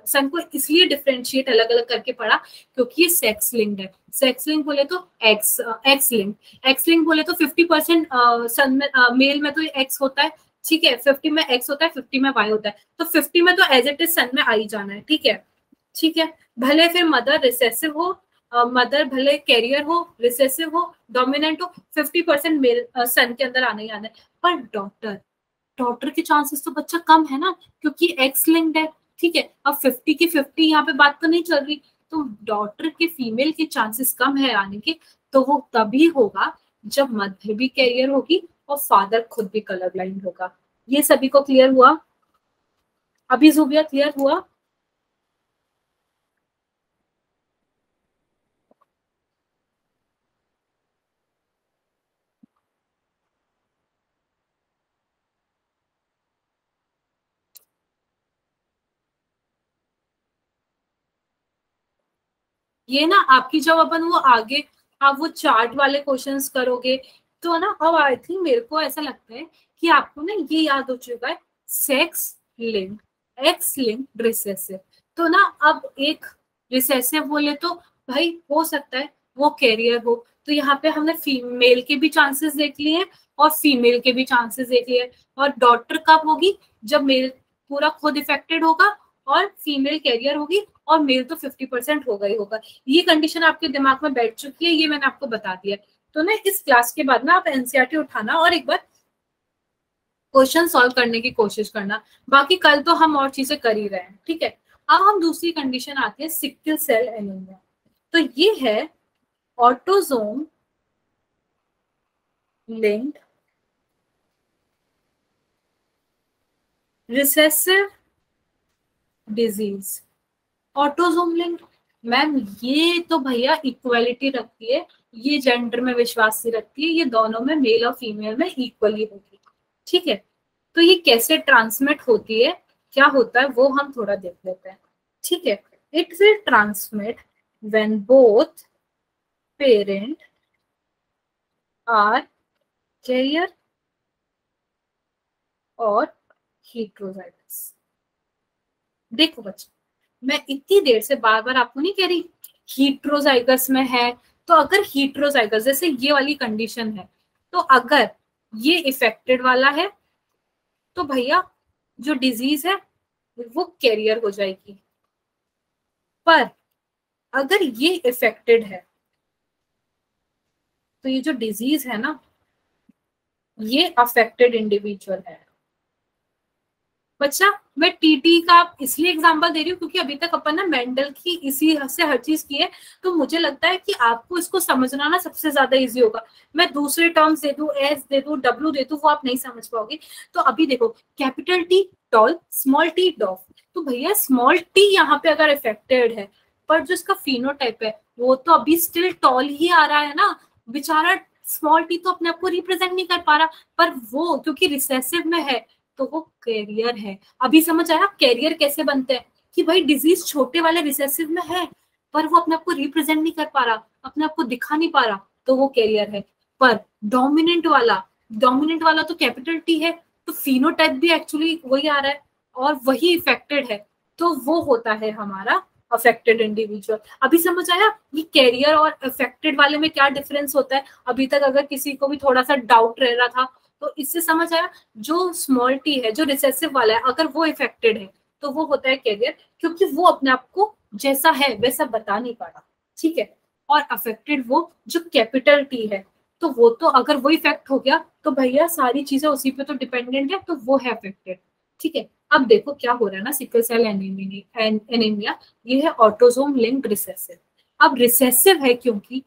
सन को इसलिए डिफरेंशिएट अलग अलग करके पढ़ा क्योंकि ये सेक्स लिंक्ड है। सेक्स लिंक बोले तो एक्स लिंक बोले तो 50% सन में मेल में तो एक्स होता है, ठीक है, 50 में एक्स होता है, 50 में वाई होता है, तो 50 में तो एज इट इज सन में आ ही जाना है, ठीक है, ठीक है। भले फिर मदर रिसेसिव हो, मदर भले कैरियर हो, रिसेसिव हो, डोमिनेंट हो, 50% मेल सन के अंदर आना ही आना है। पर डॉटर के चांसेस तो बच्चा कम है ना, क्योंकि एक्स लिंक्ड है, ठीक है। अब 50 की 50 यहाँ पे बात तो नहीं चल रही, तो डॉटर के फीमेल के चांसेस कम है आने के, तो वो तभी होगा जब मदर भी कैरियर होगी और फादर खुद भी कलर ब्लाइंड होगा। ये सभी को क्लियर हुआ? अभी जुबिया क्लियर हुआ? ये ना आपकी जब अपन वो आगे आप वो चार्ट वाले क्वेश्चंस करोगे तो ना, अब आई थिंक मेरे को ऐसा लगता है कि आपको ना ये याद हो चुका है, sex link, x link, recessive. तो ना अब एक रिसेसिव बोले तो भाई हो सकता है वो कैरियर हो, तो यहाँ पे हमने फीमेल के भी चांसेस देख लिए हैं और फीमेल के भी चांसेस देख लिए हैं। और डॉटर कब होगी? जब मेल पूरा खुद इफेक्टेड होगा और फीमेल कैरियर होगी, और मेल तो 50% होगा ही होगा। ये कंडीशन आपके दिमाग में बैठ चुकी है, ये मैंने आपको बता दिया। तो ना इस क्लास के बाद ना आप एनसीईआरटी उठाना और एक बार क्वेश्चन सॉल्व करने की कोशिश करना। बाकी कल तो हम और चीजें कर ही रहे हैं, ठीक है। अब हम दूसरी कंडीशन आती है सिकल सेल एनीमिया। तो ये है autosome linked recessive disease. Autosome linked ma'am, ये तो भैया इक्वलिटी रखती है, ये जेंडर में विश्वास से रखती है, ये दोनों में मेल और फीमेल में इक्वली होगी। ठीक है, तो ये कैसे ट्रांसमिट होती है, क्या होता है वो हम थोड़ा देख लेते हैं। ठीक है, it will transmit when both parent are carrier और हेटेरोजाइगस। देखो बच्चों, मैं इतनी देर से बार बार आपको नहीं कह रही हीट्रोजाइगस में है, तो अगर हीट्रोजाइगस जैसे ये वाली कंडीशन है, तो अगर ये इफेक्टेड वाला है तो भैया जो डिजीज है वो कैरियर हो जाएगी। पर अगर ये इफेक्टेड है तो ये जो डिजीज है ना, ये अफेक्टेड इंडिविजुअल है। बच्चा, मैं टीटी का इसलिए एग्जांपल दे रही हूँ क्योंकि अभी तक अपन ने मेंडल की इसी से हर चीज की है, तो मुझे लगता है कि आपको इसको समझना ना सबसे ज्यादा इजी होगा। मैं दूसरे टर्म्स दे दूं, एस दे दूं, डब्ल्यू दे दूं, वो आप नहीं समझ पाओगे। तो अभी देखो, capital T tall, small T dwarf, तो भैया स्मॉल टी यहाँ पे अगर इफेक्टेड है, पर जो इसका फिनोटाइप है वो तो अभी स्टिल टॉल ही आ रहा है ना, बेचारा स्मॉल टी तो अपने आप को रिप्रेजेंट नहीं कर पा रहा, पर वो क्योंकि रिसेसिव में है तो वो कैरियर है। अभी समझ आया कैरियर कैसे बनते हैं, कि भाई डिजीज छोटे वाले रिसेसिव में है पर वो अपने आप को रिप्रेजेंट नहीं कर पा रहा, अपने आप को दिखा नहीं पा रहा, तो वो कैरियर है। पर डोमिनेंट वाला तो कैपिटल टी है, तो फिनोटाइप भी एक्चुअली वही आ रहा है और वही इफेक्टेड है, तो वो होता है हमारा अफेक्टेड इंडिविजुअल। अभी समझ आया ये कैरियर और अफेक्टेड वाले में क्या डिफरेंस होता है। अभी तक अगर किसी को भी थोड़ा सा डाउट रह रहा था तो इससे समझ आया, जो स्मॉल टी है जो रिसेसिव वाला है अगर वो इफेक्टेड है तो वो होता है कैरियर, क्योंकि वो अपने आप को जैसा है वैसा बता नहीं पा रहा। ठीक है, और अफेक्टेड वो जो कैपिटल टी है, तो वो तो अगर वो इफेक्ट हो गया तो भैया सारी चीजें उसी पे तो डिपेंडेंट है, तो वो है अफेक्टेड। ठीक है, अब देखो क्या हो रहा है ना, सिकल सेल एनीमिया, ये है ऑटोसोम लिंक्ड रिसेसिव। अब रिसेसिव है क्योंकि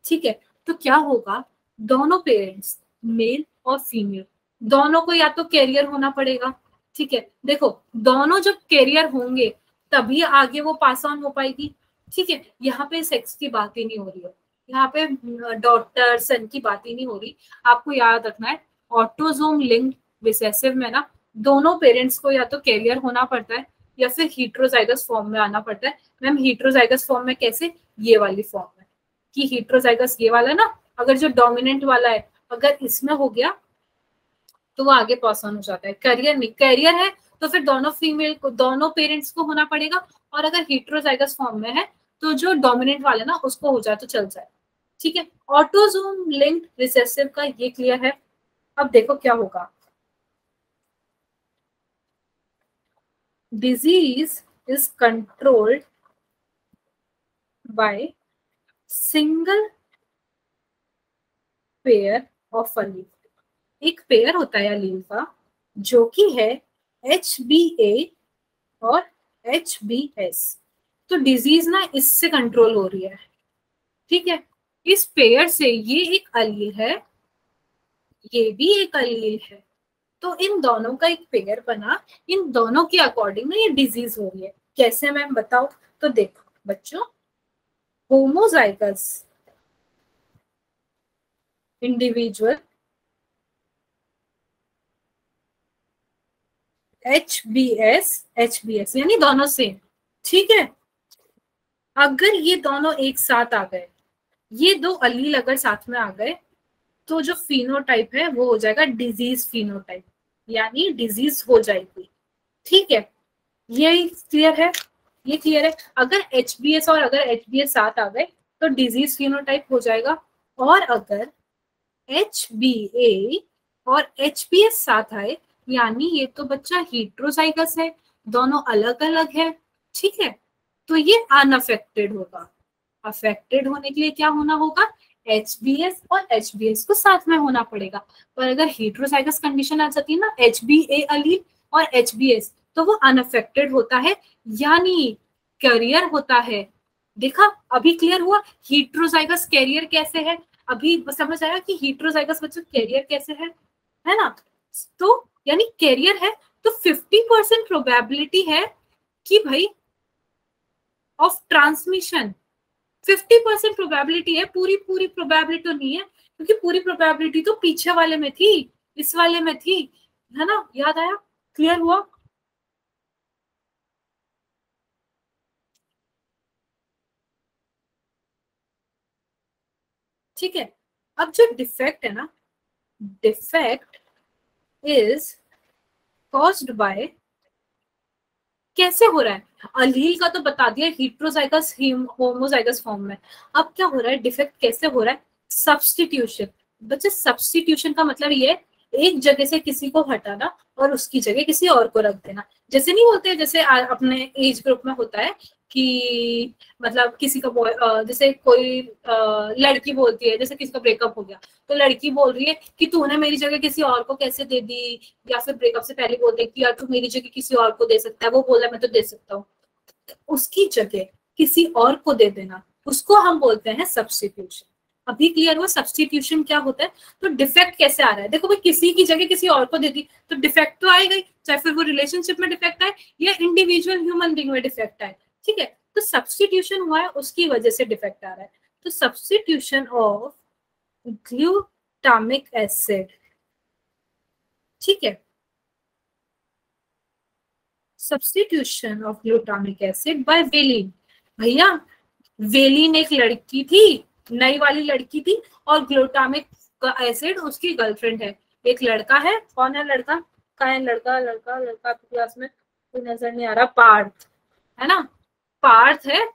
ठीक है, तो क्या होगा, दोनों पेरेंट्स मेल और फीमेल दोनों को या तो कैरियर होना पड़ेगा। ठीक है, देखो दोनों जब कैरियर होंगे तभी आगे वो पास ऑन हो पाएगी। ठीक है, यहाँ पे सेक्स की बात ही नहीं हो रही है, यहाँ पे डॉटर सन की बात ही नहीं हो रही। आपको याद रखना है ऑटोसोम लिंक्ड रिसेसिव में ना दोनों पेरेंट्स को या तो कैरियर होना पड़ता है या फिर हीट्रोजाइगस फॉर्म में आना पड़ता है। मैम हीट्रोजाइगस फॉर्म में कैसे, ये वाली फॉर्म में, कि हीट्रोजाइगस ये वाला ना, अगर जो डोमिनेंट वाला है अगर इसमें हो गया तो वो आगे पास ऑन हो जाता है। कैरियर नहीं, कैरियर है तो फिर दोनों फीमेल को, दोनों पेरेंट्स को होना पड़ेगा, और अगर हीट्रोजाइगस फॉर्म में है तो जो डोमिनेंट वाले ना उसको हो जाए तो चल जाए। ठीक है, ऑटोसोम लिंक्ड रिसेसिव का ये क्लियर है। अब देखो क्या होगा, disease is controlled by single pair of allele. एक पेयर होता है अलील का जो कि है HBA और HBS, तो डिजीज ना इससे कंट्रोल हो रही है। ठीक है, इस पेयर से ये एक अलील है, ये भी एक अलील है, तो इन दोनों का एक पेयर बना, इन दोनों के अकॉर्डिंग ना ये डिजीज हो रही है। कैसे मैम बताओ, तो देखो बच्चों, होमोजाइगस इंडिविजुअल HBS यानी दोनों सेम। ठीक है, अगर ये दोनों एक साथ आ गए, ये दो अलील अगर साथ में आ गए, तो जो फिनोटाइप है वो हो जाएगा डिजीज फिनोटाइप, यानी डिजीज हो जाएगी। ठीक है, ये क्लियर है, ये क्लियर है। अगर HBS और अगर HBS साथ आ गए तो डिजीज फिनोटाइप हो जाएगा, और अगर HBA और HBS साथ आए यानी ये तो बच्चा हीट्रोजाइगस है, दोनों अलग अलग है। ठीक है, तो ये अनअफेक्टेड होगा। अफेक्टेड होने के लिए क्या होना होगा, HBS और HBS को साथ में होना पड़ेगा। पर अगर हीट्रोजाइगस कंडीशन आ जाती है ना, HBA अलील और HBS, तो तो वो अनअफेक्टेड होता है, यानी कैरियर होता है। देखा, अभी क्लियर हुआ हीट्रोजाइगस कैरियर कैसे है, अभी समझ आया कि हीट्रोजाइगस बच्चों कैरियर कैसे है ना। तो यानी कैरियर है तो 50% प्रोबेबिलिटी है कि भाई ऑफ ट्रांसमिशन, 50% प्रोबेबिलिटी है, पूरी पूरी प्रोबेबिलिटी तो नहीं है, क्योंकि पूरी प्रोबेबिलिटी तो पीछे वाले में थी, इस वाले में थी, है ना। याद आया, क्लियर हुआ। ठीक है, अब जो डिफेक्ट है ना, डिफेक्ट इज कॉज्ड बाय, कैसे हो रहा है, अलील का तो बता दिया, हीट्रोजाइगस होमोजाइगस फॉर्म में। अब क्या हो रहा है, डिफेक्ट कैसे हो रहा है, सब्सटीट्यूशन। बच्चे सब्सटीट्यूशन का मतलब ये है एक जगह से किसी को हटाना और उसकी जगह किसी और को रख देना। जैसे नहीं बोलते, जैसे अपने एज ग्रुप में होता है कि मतलब किसी का बॉय, जैसे कोई लड़की बोलती है, जैसे किसी का ब्रेकअप हो गया तो लड़की बोल रही है कि तूने मेरी जगह किसी और को कैसे दे दी, या फिर ब्रेकअप से पहले बोलते हैं कि यार तू मेरी जगह किसी और को दे सकता है, वो बोला मैं तो दे सकता हूँ, उसकी जगह किसी और को दे देना, उसको हम बोलते हैं सब्स्टिट्यूशन। अभी क्लियर हुआ सब्स्टिट्यूशन क्या होता है। तो डिफेक्ट कैसे आ रहा है, देखो भाई किसी की जगह किसी और को दे दी तो डिफेक्ट तो आएगा ही, चाहे फिर वो रिलेशनशिप में डिफेक्ट आए या इंडिविजुअल ह्यूमन बीइंग में डिफेक्ट आए। ठीक है, तो सब्स्टिट्यूशन हुआ है उसकी वजह से डिफेक्ट आ रहा है। तो सब्स्टिट्यूशन ऑफ ग्लूटामिक एसिड, ठीक है, substitution of glutamic acid by valine. भैया वेलिन एक लड़की थी, नई वाली लड़की थी, और ग्लूटामिक एसिड उसकी गर्लफ्रेंड है। एक लड़का है, कौन है लड़का, कहाँ है लड़का, लड़का लड़का आपकी क्लास में कोई नजर नहीं आ रहा, पार्थ है ना, पार्थ है।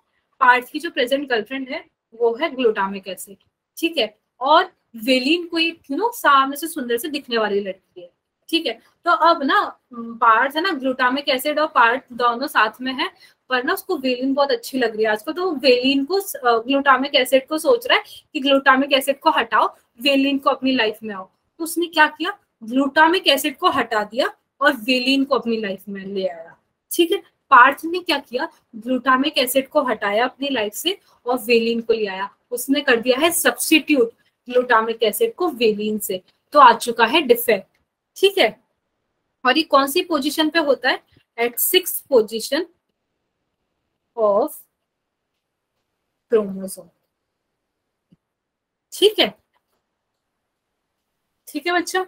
पार्थ की जो प्रेजेंट गर्लफ्रेंड है वो है ग्लूटामिक एसिड। ठीक है, और वेलिन कोई सामने से सुंदर से दिखने वाली लड़की है। ठीक है, तो अब ना पार्थ है ना, ग्लूटामिक एसिड और पार्थ दोनों साथ में है, पर ना उसको वेलिन बहुत अच्छी लग रही है आजकल, तो वेलिन को ग्लूटामिक एसिड को सोच रहा है कि ग्लूटामिक एसिड को हटाओ, वेलिन को अपनी लाइफ में आओ। तो उसने क्या किया, ग्लूटामिक एसिड को हटा दिया और वेलिन को अपनी लाइफ में ले आया। ठीक है, पार्थ ने क्या किया, ग्लूटामिक एसिड को हटाया अपनी लाइफ से और वेलिन को ले आया, उसने कर दिया है सब्स्टिट्यूट ग्लूटामिक एसिड को वेलिन से, तो आ चुका है डिफेक्ट। ठीक है, और ये कौन सी पोजीशन पे होता है, eight 6th position of chromosome. ठीक है, ठीक है बच्चा।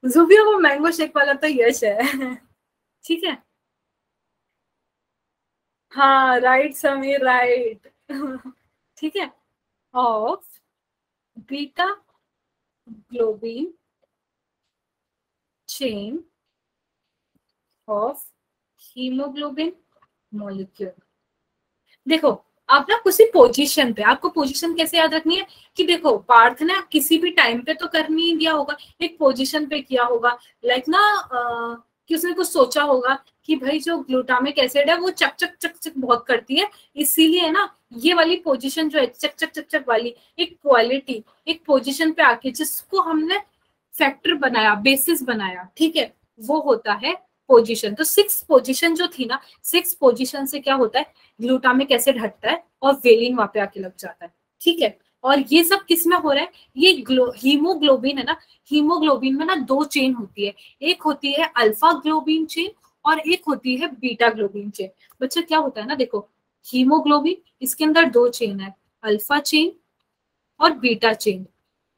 जुबिया वो मैंगो शेक वाला तो यश है। ठीक है, हाँ राइट समीर राइट। ठीक है, of beta globin chain of haemoglobin molecule. देखो आप ना किसी पोजीशन पे, आपको पोजीशन कैसे याद रखनी है कि देखो पार्थ ने किसी भी टाइम पे तो कर नहीं दिया होगा, एक पोजीशन पे किया होगा, लाइक ना कि उसने कुछ सोचा होगा कि भाई जो ग्लूटामिक एसिड है वो चक चक चक चक बहुत करती है, इसीलिए ना ये वाली पोजीशन जो है चक चक चक चक वाली, एक क्वालिटी एक पोजीशन पे आके जिसको हमने फैक्टर बनाया, बेसिस बनाया, ठीक है, वो होता है पोजीशन। तो 6th पोजीशन जो थी ना, 6th पोजीशन से क्या होता है, ग्लूटामिक एसिड हटता है और वेलिन वहां पे आके लग जाता है। ठीक है, और ये सब किस में हो रहा है, ये हीमोग्लोबिन है ना, हीमोग्लोबिन में ना दो चेन होती है, एक होती है अल्फा ग्लोबिन चेन और एक होती है बीटा ग्लोबिन चेन। बच्चा क्या होता है ना, देखो हीमोग्लोबिन इसके अंदर दो चेन है, अल्फा चेन और बीटा चेन।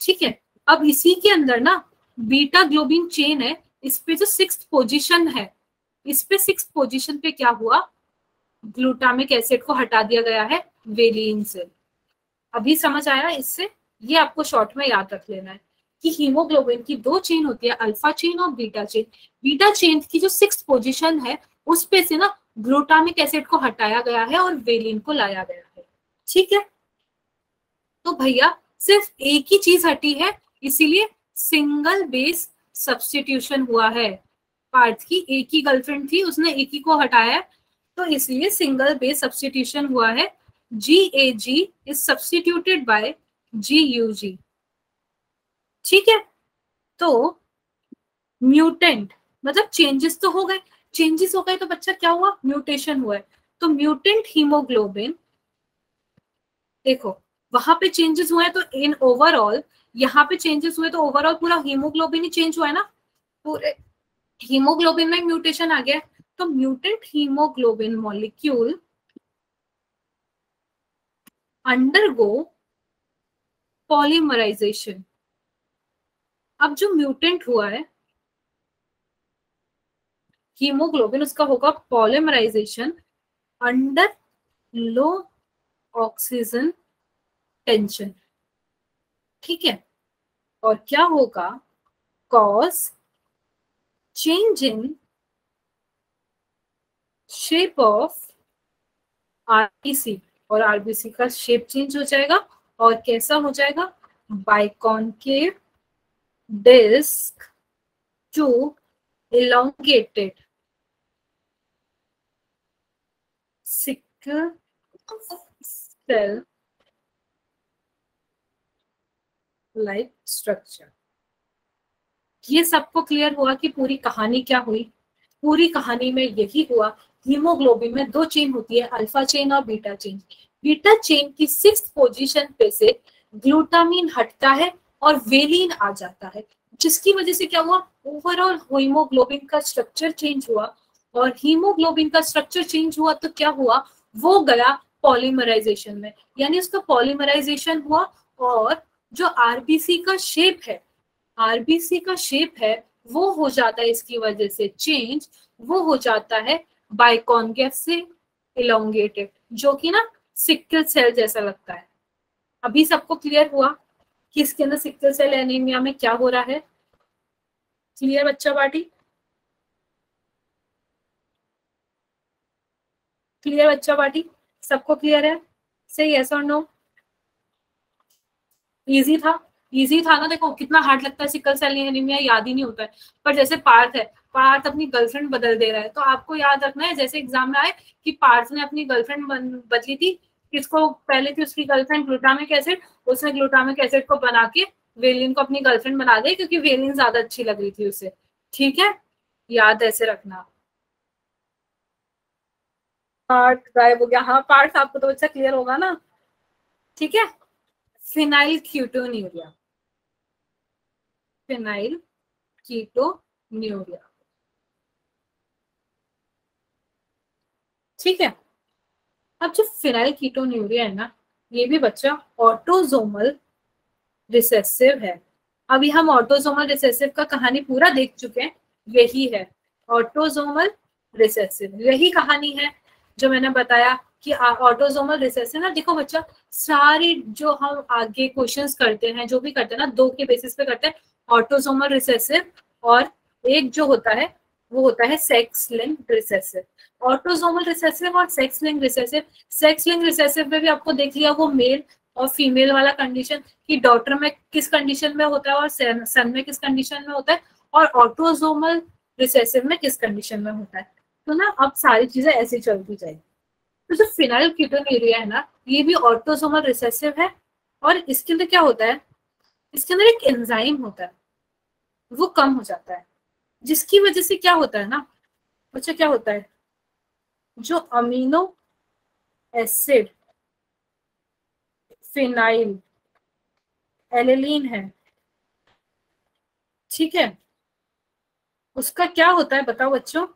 ठीक है, अब इसी के अंदर ना बीटा ग्लोबिन चेन है, इस पे जो 6th पोजीशन है, इस पे 6th पोजीशन पे क्या हुआ, ग्लूटामिक एसिड को हटा दिया गया है वेलिन से। अभी समझ आया इससे, ये आपको शॉर्ट में याद रख लेना है कि हीमोग्लोबिन की दो चेन होती है, अल्फा चेन और बीटा चेन। बीटा चेन की जो 6th पोजीशन है उस पे से ना ग्लूटामिक एसिड को हटाया गया है और वेलिन को लाया गया है। ठीक है, तो भैया सिर्फ एक ही चीज हटी है, इसीलिए सिंगल बेस सब्स्टिट्यूशन हुआ है। पार्थ की एक ही गर्लफ्रेंड थी, उसने एक ही को हटाया है, तो इसलिए सिंगल बेस सब्स्टिट्यूशन हुआ है। GAG is substituted by GUG। ठीक है, तो म्यूटेंट मतलब चेंजेस तो हो गए, चेंजेस हो गए तो बच्चा क्या हुआ, म्यूटेशन हुआ है। तो म्यूटेंट हीमोग्लोबिन, देखो वहां पे चेंजेस हुए हैं तो इन ओवरऑल यहाँ पे चेंजेस हुए तो ओवरऑल पूरा हीमोग्लोबिन ही चेंज हुआ है ना, पूरे हीमोग्लोबिन में म्यूटेशन आ गया। तो mutant haemoglobin molecule undergo polymerisation. अब जो म्यूटेंट हुआ है हीमोग्लोबिन, उसका होगा polymerisation under low oxygen tension, ठीक है। और क्या होगा, cause change in shape of RBC, और आरबीसी का शेप चेंज हो जाएगा और कैसा हो जाएगा, biconcave disc to elongated sickle cell like structure। ये सबको क्लियर हुआ कि पूरी कहानी क्या हुई। पूरी कहानी में यही हुआ, हीमोग्लोबिन में दो चेन होती है, अल्फा चेन और बीटा चेन। बीटा चेन की 6th पोजीशन पे से ग्लूटामीन हटता है और वेलिन आ जाता है, जिसकी वजह से क्या हुआ, ओवरऑल हीमोग्लोबिन का स्ट्रक्चर चेंज हुआ। और हीमोग्लोबिन का स्ट्रक्चर चेंज हुआ तो क्या हुआ, वो गया पॉलीमराइजेशन में, यानी उसका पॉलीमराइजेशन हुआ। और जो आरबीसी का शेप है, आरबीसी का शेप है वो हो जाता है इसकी वजह से चेंज, वो हो जाता है बाइकॉन्केव से इलोंगेटेड, जो कि ना सिक्कल सेल जैसा लगता है। अभी सबको क्लियर हुआ कि इसके अंदर सिक्कल सेल एनीमिया में क्या हो रहा है। क्लियर बच्चा पार्टी, क्लियर बच्चा पार्टी, सबको क्लियर है, सही यस और नो। इजी था, इजी था ना, देखो कितना हार्ड लगता है सिकल सेल एनीमिया, याद ही नहीं होता है। पर जैसे पार्थ है, पार्थ अपनी गर्लफ्रेंड बदल दे रहा है, तो आपको याद रखना है जैसे एग्जाम में आए कि पार्थ ने अपनी गर्लफ्रेंड बदली थी, किसको, पहले थी उसकी गर्लफ्रेंड ग्लूटामिक एसिड, उसने ग्लूटामिक एसिड को बना के वेलिन को अपनी गर्लफ्रेंड बना दी क्योंकि वेलिन ज्यादा अच्छी लग रही थी उसे, ठीक है, याद ऐसे रखना। पार्थ गायब हो गया, हाँ पार्थ आपको तो अच्छा क्लियर होगा ना, ठीक है। फिनाइल कीटोन्यूरिया, फिनाइल कीटोन्यूरिया, ठीक है। अब जो फिनाइल कीटोन्यूरिया है ना, ये भी बच्चा ऑटोजोमल रिसेसिव है। अभी हम ऑटोजोमल रिसेसिव का कहानी पूरा देख चुके हैं, यही है ऑटोजोमल रिसेसिव, यही कहानी है जो मैंने बताया कि ऑटोजोमल रिसेसिव ना, देखो बच्चा सारी जो हम आगे क्वेश्चंस करते हैं, जो भी करते हैं ना, दो के बेसिस पे करते हैं, ऑटोजोमल रिसेसिव और एक जो होता है वो होता है sex linked recessive. Autosomal recessive और sex linked recessive, sex linked recessive में भी आपको देख लिया वो मेल और फीमेल वाला कंडीशन कि डॉटर में किस कंडीशन में होता है और सन में किस कंडीशन में होता है, और ऑटोजोमल रिसेसिव में किस कंडीशन में होता है। तो ना अब सारी चीजें ऐसी चलती जाएगी। तो जो फिनाइल कीटोन्यूरिया है ना, ये भी ऑटोसोमल रिसेसिव है। और इसके अंदर क्या होता है, इसके अंदर एक एंजाइम होता है, वो कम हो जाता है, जिसकी वजह से क्या होता है ना बच्चा, क्या होता है, जो अमीनो एसिड फिनाइल एलेलीन है, ठीक है, उसका क्या होता है बताओ बच्चों।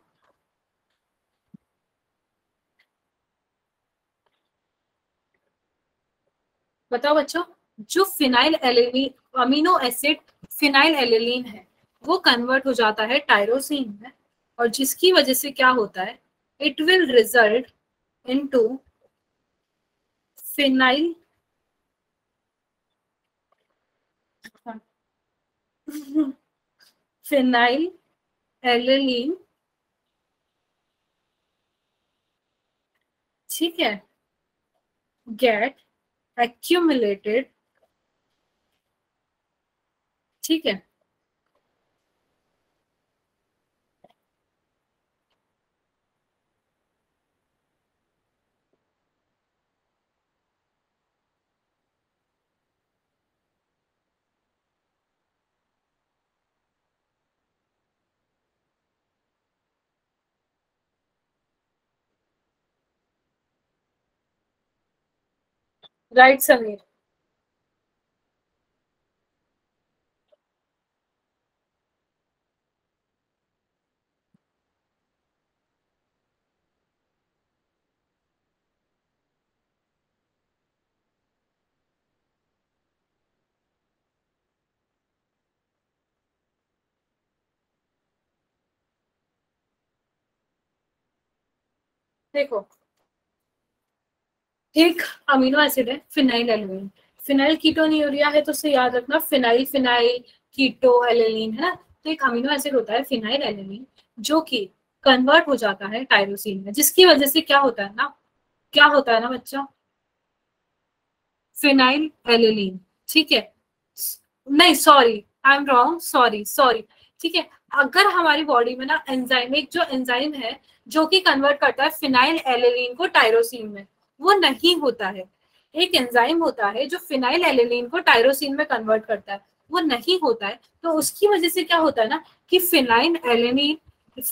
बताओ बच्चों, जो phenyl alanine amino acid phenyl alanine है, वो कन्वर्ट हो जाता है टायरोसिन में, और जिसकी वजह से क्या होता है, it will result into phenyl phenyl alanine, ठीक है, गेट एक्यूमुलेटेड, ठीक है। राइट समीर। देखो, एक अमीनो एसिड है फिनाइल एल्यूमिन, फिनाइल कीटोन्यूरिया है तो उसे याद रखना, फिनाइल फिनाइल कीटो एलेनिन है ना। तो एक अमीनो एसिड होता है फिनाइल एलेनिन जो कि कन्वर्ट हो जाता है टायरोसिन में, जिसकी वजह से क्या होता है ना, क्या होता है ना बच्चा, फिनाइल एलेनिन। ठीक है, नहीं sorry, I am wrong, sorry sorry. ठीक है, अगर हमारी बॉडी में ना एंजाइम, एक जो एंजाइम है जो कि कन्वर्ट करता है फिनाइल एलेनिन को टायरोसिन में, वो नहीं होता है। एक एंजाइम होता है जो फिनाइल एलेनिन को टायरोसिन में कन्वर्ट करता है, वो नहीं होता है। तो उसकी वजह से क्या होता है ना कि फिनाइल एलेनिन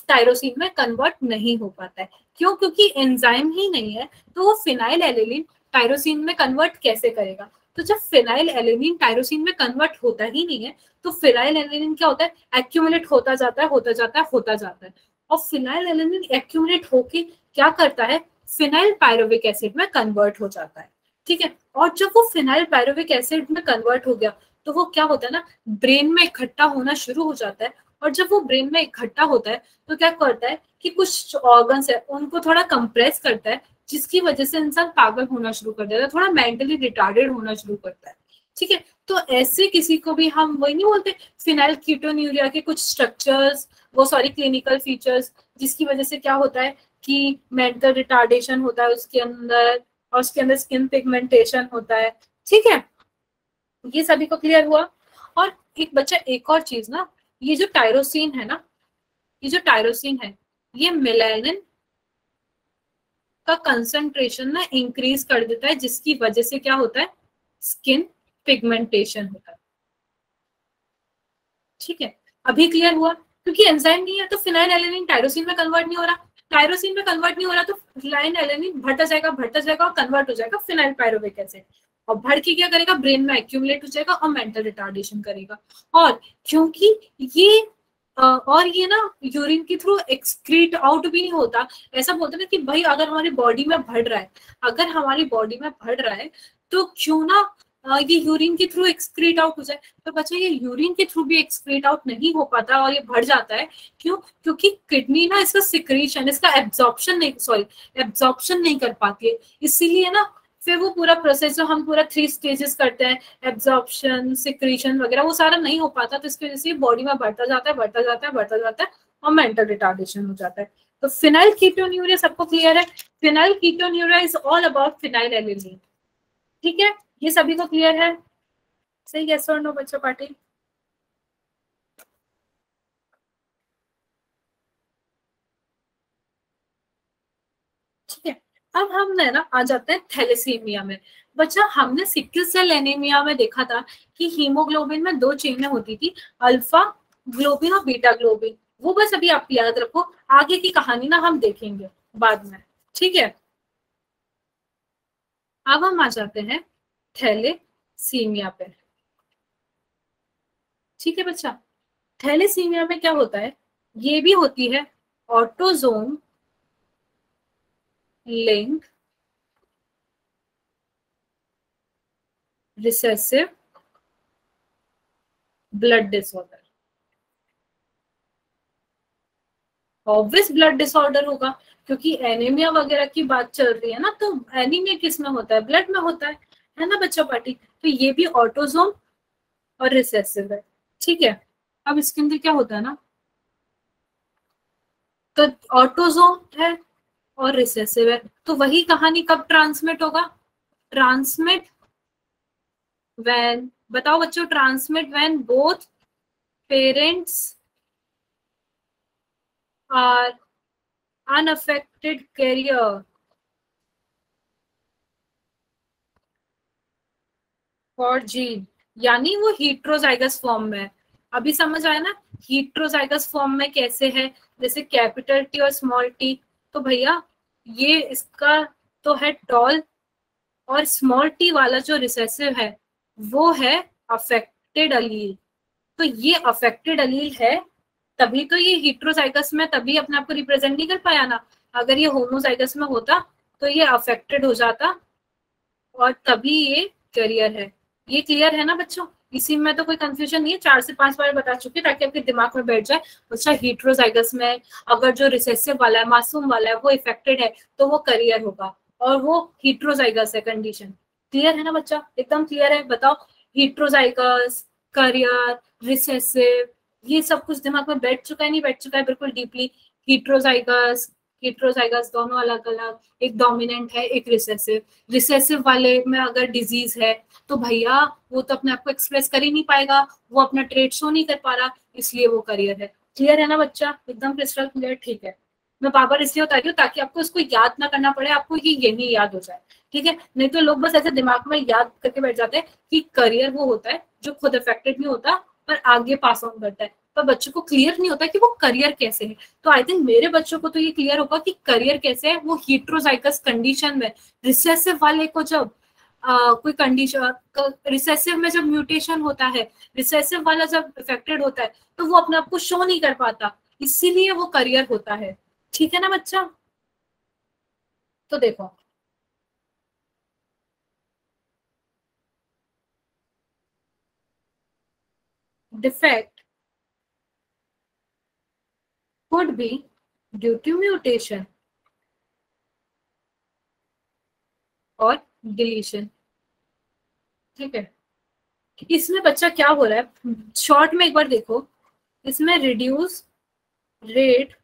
टायरोसिन में कन्वर्ट नहीं हो पाता है। क्यों? क्योंकि एंजाइम ही नहीं है, तो वो फिनाइल एलेनिन टायरोसिन में कन्वर्ट कैसे करेगा। तो जब फिनाइल एलेनिन टायरोसिन में कन्वर्ट होता ही नहीं है, तो फिनाइल एलेनिन क्या होता है, एक्यूमुलेट होता जाता है, होता जाता है, होता जाता है। और फिनाइल एलेनिन एक्यूमुलेट होके क्या करता है, फिनाइल पायरुविक एसिड में कन्वर्ट हो जाता है। ठीक है, और जब वो फिनाइल पायरुविक एसिड में कन्वर्ट हो गया, तो वो क्या होता है ना, ब्रेन में इकट्ठा होना शुरू हो जाता है। और जब वो ब्रेन में इकट्ठा होता है तो क्या करता है कि कुछ ऑर्गन्स है उनको थोड़ा कंप्रेस करता है, जिसकी वजह से इंसान पागल होना शुरू कर देता है, थोड़ा मेंटली रिटार्डेड होना शुरू करता है। ठीक है, तो ऐसे किसी को भी हम वही नहीं बोलते, फिनाइल कीटोन्यूरिया के कुछ स्ट्रक्चर्स, वो सॉरी क्लिनिकल फीचर्स, जिसकी वजह से क्या होता है कि मेंटल रिटार्डेशन होता है उसके अंदर, और उसके अंदर स्किन पिगमेंटेशन होता है। ठीक है, ये सभी को क्लियर हुआ। और एक बच्चा, एक और चीज ना, ये जो टायरोसिन है ना, ये जो टायरोसिन है, ये मेलानिन का कंसंट्रेशन ना इंक्रीज कर देता है, जिसकी वजह से क्या होता है, स्किन पिगमेंटेशन होता है। ठीक है, अभी क्लियर हुआ। क्योंकि एंजाइम नहीं है तो फिनाइल एलेनिन टायरोसिन में कन्वर्ट नहीं हो रहा, टायरोसिन में कन्वर्ट नहीं हो रहा, तो फिनाइल एलेनिन बढ़ता जाएगा और कन्वर्ट हो जाएगा फिनाइल पायरुविक एसिड, और बढ़ के क्या करेगा, ब्रेन में एक्यूमुलेट हो जाएगा और मेंटल रिटार्डेशन करेगा। और क्योंकि ये और ये ना यूरिन के थ्रू एक्सक्रीट आउट भी नहीं होता। ऐसा बोलते ना कि भाई अगर हमारी बॉडी में बढ़ रहा है, अगर हमारी बॉडी में बढ़ रहा है तो क्यों ना ये यूरिन के थ्रू एक्सक्रीट आउट हो जाए। तो बच्चा ये यूरिन के थ्रू भी एक्सक्रीट आउट नहीं हो पाता और ये बढ़ जाता है। क्यों? क्योंकि किडनी ना इसका सिक्रीशन, इसका एब्जॉर्प्शन नहीं, सॉरी एब्जॉर्प्शन नहीं कर पाती है, इसीलिए ना फिर वो पूरा प्रोसेस जो हम पूरा 3 स्टेजेस करते हैं, एब्जॉर्प्शन सिक्रीशन वगैरह, वो सारा नहीं हो पाता। तो इसकी वजह से बॉडी में बढ़ता जाता है, बढ़ता जाता है, बढ़ता जाता है, और मेंटल रिटार्डेशन हो जाता है। तो फिनाइल कीटोन्यूरिया सबको क्लियर है, phenyl ketonuria is all about phenyl alanine. ठीक है, ये सभी को क्लियर है? सही, यस और नो बच्चों पार्टी? ठीक है, अब हम ना आ जाते हैं थैलेसीमिया में। बच्चा हमने सिकल सेल एनीमिया में देखा था कि हीमोग्लोबिन में 2 चेनें होती थी, अल्फा ग्लोबिन और बीटा ग्लोबिन। वो बस अभी आप याद रखो, आगे की कहानी ना हम देखेंगे बाद में। ठीक है, अब हम आ जाते हैं थैलेसीमिया पे। ठीक है बच्चा, थैलेसीमिया में क्या होता है, ये भी होती है autosome link recessive blood disorder. Obvious blood disorder होगा, क्योंकि एनीमिया वगैरह की बात चल रही है ना, तो एनीमिया किस में होता है, ब्लड में होता है ना बच्चा पार्टी। तो ये भी ऑटोजोम और रिसेसिव है। ठीक है, अब इसके अंदर क्या होता है ना, तो ऑटोजोम है और रिसेसिव है, तो वही कहानी कब ट्रांसमिट होगा, ट्रांसमिट व्हेन, बताओ बच्चों, transmit when both parents are unaffected carrier for gene, यानी वो हीट्रोजाइगस फॉर्म में है। अभी समझ आया ना, हीट्रोजाइगस फॉर्म में कैसे है, जैसे कैपिटल टी और स्मॉल टी। तो भैया ये इसका तो है टॉल, और स्मॉल टी वाला जो रिसेसिव है वो है अफेक्टेड अलील। तो ये अफेक्टेड अलील है, तभी तो ये हीट्रोजाइगस में तभी अपने आप को रिप्रेजेंट नहीं कर पाया ना। अगर ये होमोजाइगस में होता तो ये अफेक्टेड हो जाता और तभी ये कैरियर है। ये क्लियर है ना बच्चों? इसी में तो कोई कंफ्यूजन नहीं है, 4 से 5 बार बता चुके ताकि आपके दिमाग में बैठ जाए। अच्छा, हीट्रोजाइगस में अगर जो रिसेसिव वाला है, मासूम वाला है, वो इफेक्टेड है तो वो करियर होगा, और वो हीट्रोजाइगस है कंडीशन। क्लियर है ना बच्चा? एकदम क्लियर है? बताओ, हीट्रोजाइगस, करियर, रिसेसिव, ये सब कुछ दिमाग में बैठ चुका है नहीं बैठ चुका है? बिल्कुल डीपली। हीट्रोजाइगस, हीट्रोजाइगस दोनों अलग अलग, एक डोमिनेंट है एक रिसेसिव। रिसेसिव वाले में अगर डिजीज है तो भैया वो तो अपने आप को एक्सप्रेस कर ही नहीं पाएगा, वो अपना ट्रेड शो नहीं कर पा रहा, इसलिए वो करियर है। क्लियर है ना बच्चा? एकदम क्रिस्टल क्लियर। ठीक है, मैं बार बार इसलिए बता रही हूँ ताकि आपको इसको याद ना करना पड़े, आपको ये यही याद हो जाए। ठीक है, नहीं तो लोग बस ऐसे दिमाग में याद करके बैठ जाते हैं कि करियर वो होता है जो खुद अफेक्टेड नहीं होता पर आगे पास ऑन करता है, पर बच्चों को क्लियर नहीं होता कि वो करियर कैसे है। तो आई थिंक मेरे बच्चों को तो ये क्लियर होगा कि करियर कैसे है। वो हीट्रोजाइगस कंडीशन में रिसेसिव वाले को जब कोई कंडीशन, रिसेसिव में जब म्यूटेशन होता है, रिसेसिव वाला जब इफेक्टेड होता है तो वो अपने आप को शो नहीं कर पाता, इसीलिए वो करियर होता है। ठीक है ना बच्चा? तो देखो, defect could be due to mutation और डिलीशन। ठीक है, इसमें बच्चा क्या हो रहा है शॉर्ट में एक बार देखो। इसमें रिड्यूस रेट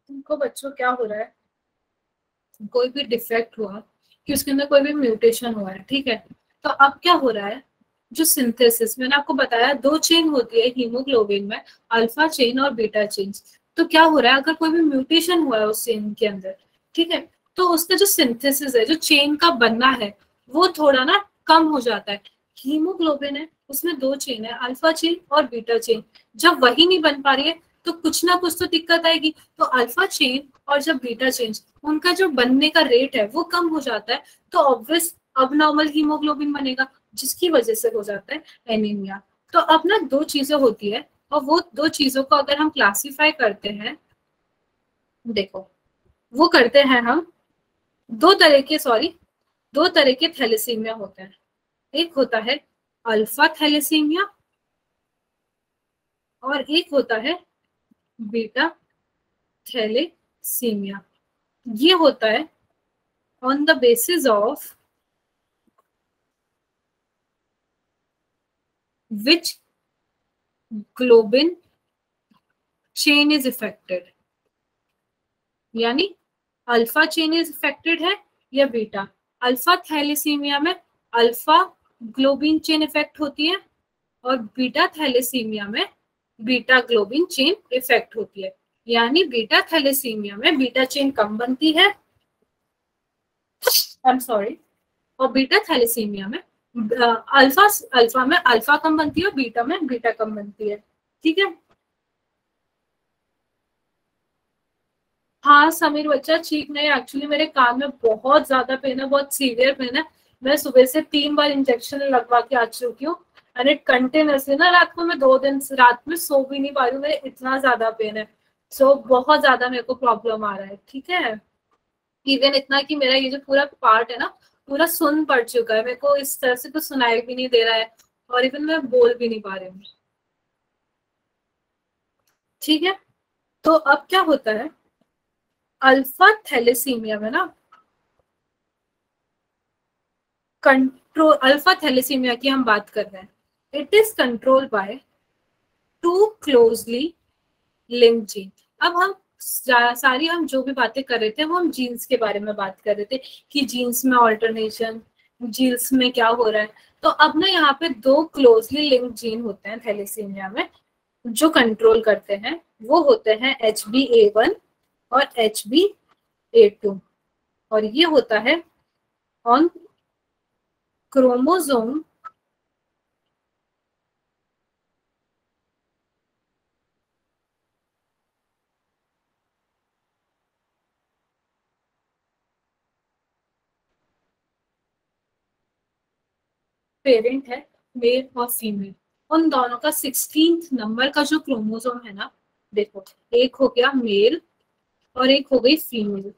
तुमको बच्चों क्या हो रहा है, कोई भी डिफेक्ट हुआ कि उसके अंदर कोई भी म्यूटेशन हुआ है, ठीक है, तो अब क्या हो रहा है, जो सिंथेसिस मैंने आपको बताया 2 चेन होती है हीमोग्लोबिन में, अल्फा चेन और बीटा चेन। तो क्या हो रहा है, अगर कोई भी म्यूटेशन हुआ है उस चेन के अंदर, ठीक है, तो उसका जो सिंथेसिस है, जो चेन का बनना है, वो थोड़ा ना कम हो जाता है। हीमोग्लोबिन है, उसमें 2 चेन है, अल्फा चेन और बीटा चेन। जब वही नहीं बन पा रही है तो कुछ ना कुछ तो दिक्कत आएगी। तो अल्फा चेन और जब बीटा चेन, उनका जो बनने का रेट है वो कम हो जाता है, तो ऑब्वियस अब नॉर्मल हीमोग्लोबिन बनेगा, जिसकी वजह से हो जाता है एनीमिया। तो अब ना 2 चीजें होती है, और वो 2 चीजों को अगर हम क्लासिफाई करते हैं, देखो वो करते हैं हम 2 तरह के थैलेसीमिया होते हैं। एक होता है अल्फा थैलेसीमिया और एक होता है बीटा थैलेसीमिया। ये होता है on the basis of which globin chain is affected, यानी अल्फा चेन इज इफेक्टेड है या बीटा। अल्फा थैलेसीमिया में अल्फा ग्लोबिन चेन इफेक्ट होती है और बीटा थैलेसीमिया में बीटा ग्लोबिन चेन इफेक्ट होती है। यानी बीटा थैलेसीमिया में बीटा चेन कम बनती है, आई एम सॉरी, और बीटा थैलेसीमिया में अल्फा अल्फा में अल्फा कम बनती है और बीटा में बीटा कम बनती है। ठीक है, हाँ समीर बच्चा ठीक नहीं, एक्चुअली मेरे कान में बहुत ज्यादा पेन है, बहुत सीवियर पेन है। मैं सुबह से 3 बार इंजेक्शन लगवा के आ चुकी हूँ, एंड इट कंटिन्यूसली ना, रात को मैं 2 दिन रात में सो भी नहीं पा रही हूँ, मेरे इतना ज्यादा पेन है। सो बहुत ज्यादा मेरे को प्रॉब्लम आ रहा है। ठीक है, इवन इतना कि मेरा ये जो पूरा पार्ट है ना पूरा सुन पड़ चुका है, मेरे को इस तरह से कुछ सुनाई भी नहीं दे रहा है और इवन मैं बोल भी नहीं पा रही हूँ। ठीक है, तो अब क्या होता है, अल्फा थैलेसीमिया में ना कंट्रोल, अल्फा थैलेसीमिया की हम बात कर रहे हैं, it is control by two closely link gene. अब हम सारी हम जो भी बातें कर रहे थे वो हम जीन्स के बारे में बात कर रहे थे कि जीन्स में ऑल्टरनेशन, जीन्स में क्या हो रहा है। तो अब ना यहाँ पे दो क्लोजली लिंक जीन होते हैं थैलेसीमिया में जो कंट्रोल करते हैं, वो होते हैं HbA1 और HbA2, और ये होता है ऑन क्रोमोसोम पेरेंट है मेल और फीमेल, उन दोनों का 16th नंबर का जो क्रोमोसोम है ना, देखो एक हो गया मेल और एक हो गई फीमेल।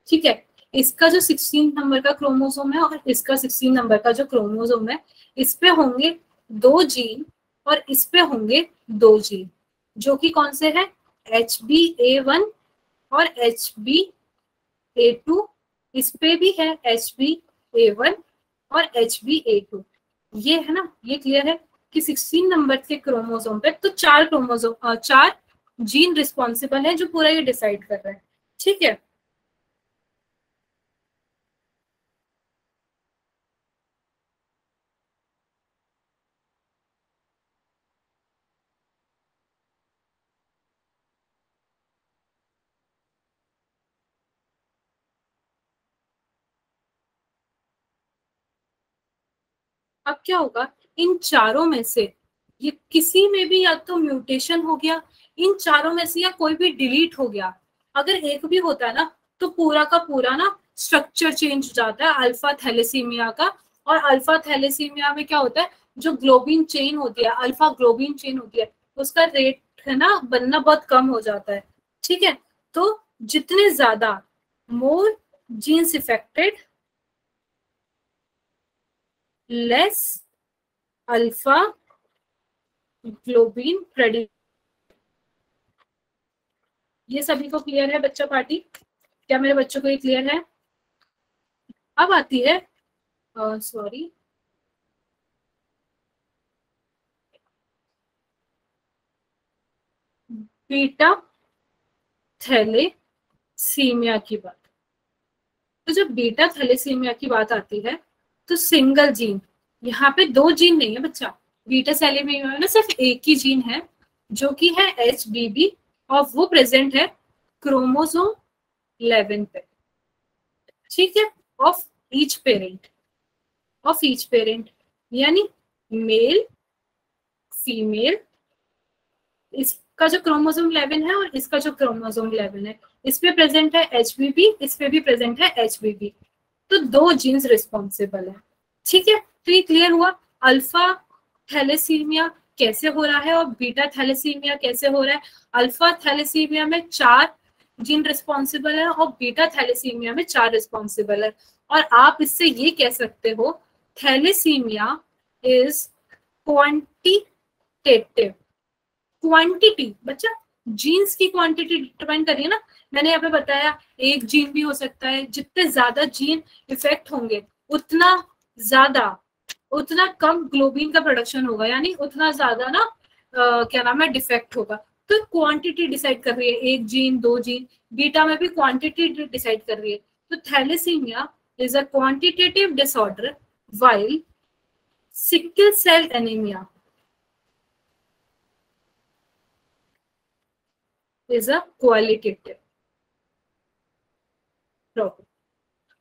ठीक है, इसका जो 16 नंबर का क्रोमोसोम है और इसका 16 नंबर का जो क्रोमोसोम है, इस पे होंगे दो जीन और इस पे होंगे दो जीन, जो कि कौन से हैं, HbA1 और HbA2। इस पे भी है HbA1 और HbA2। ये है ना, ये क्लियर है कि 16 नंबर के क्रोमोसोम पे तो चार क्रोमोसोम, चार जीन रिस्पॉन्सिबल है जो पूरा ये डिसाइड कर रहे हैं। ठीक है, अब क्या होगा, इन चारों में से ये किसी में भी या तो म्यूटेशन हो गया, इन चारों में से या कोई भी डिलीट हो गया, अगर एक भी होता है ना तो पूरा का पूरा ना स्ट्रक्चर चेंज हो जाता है अल्फा थैलेसीमिया का। और अल्फा थैलेसीमिया में क्या होता है, जो ग्लोबिन चेन होती है, अल्फा ग्लोबिन चेन होती है, उसका रेट है ना बनना बहुत कम हो जाता है। ठीक है, तो जितने ज्यादा more genes affected, less alpha globin predict. ये सभी को क्लियर है बच्चा पार्टी? क्या मेरे बच्चों को ये क्लियर है? अब आती है सॉरी बीटा थैलेसीमिया की बात। तो जब बीटा थैलेसीमिया की बात आती है तो सिंगल जीन, यहाँ पे दो जीन नहीं है बच्चा, बीटा थैलेसीमिया में सिर्फ एक ही जीन है जो कि है HBB, और वो प्रेजेंट है क्रोमोसोम 11 पे। ठीक है, of each parent, of each parent यानी मेल फीमेल, इसका जो क्रोमोसोम 11 है और इसका जो क्रोमोसोम 11 है, इस पे प्रेजेंट है HBB, इस पे भी प्रेजेंट है HBB। तो दो जीन्स रिस्पॉन्सिबल है। ठीक है, तो ये क्लियर हुआ अल्फा थैलेसीमिया कैसे हो रहा है और बीटा थैलेसीमिया कैसे हो रहा है। अल्फा थैलेसीमिया में चार जीन रिस्पॉन्सिबल है और बीटा थैलेसीमिया में चार रिस्पॉन्सिबल है। और आप इससे ये कह सकते हो थैलेसीमिया इज क्वांटिटेटिव। क्वांटिटी बच्चा, जीन्स की क्वांटिटी डिटरमाइन करिए ना, मैंने यहाँ पे बताया एक जीन भी हो सकता है, जितने ज्यादा जीन इफेक्ट होंगे उतना ज्यादा, उतना कम ग्लोबिन का प्रोडक्शन होगा, यानी उतना ज्यादा ना क्या नाम है डिफेक्ट होगा। तो क्वांटिटी डिसाइड कर रही है, एक जीन दो जीन, बीटा में भी क्वांटिटी डिसाइड कर रही है। तो thalassemia is a quantitative disorder while sickle cell anaemia is a qualitative problem.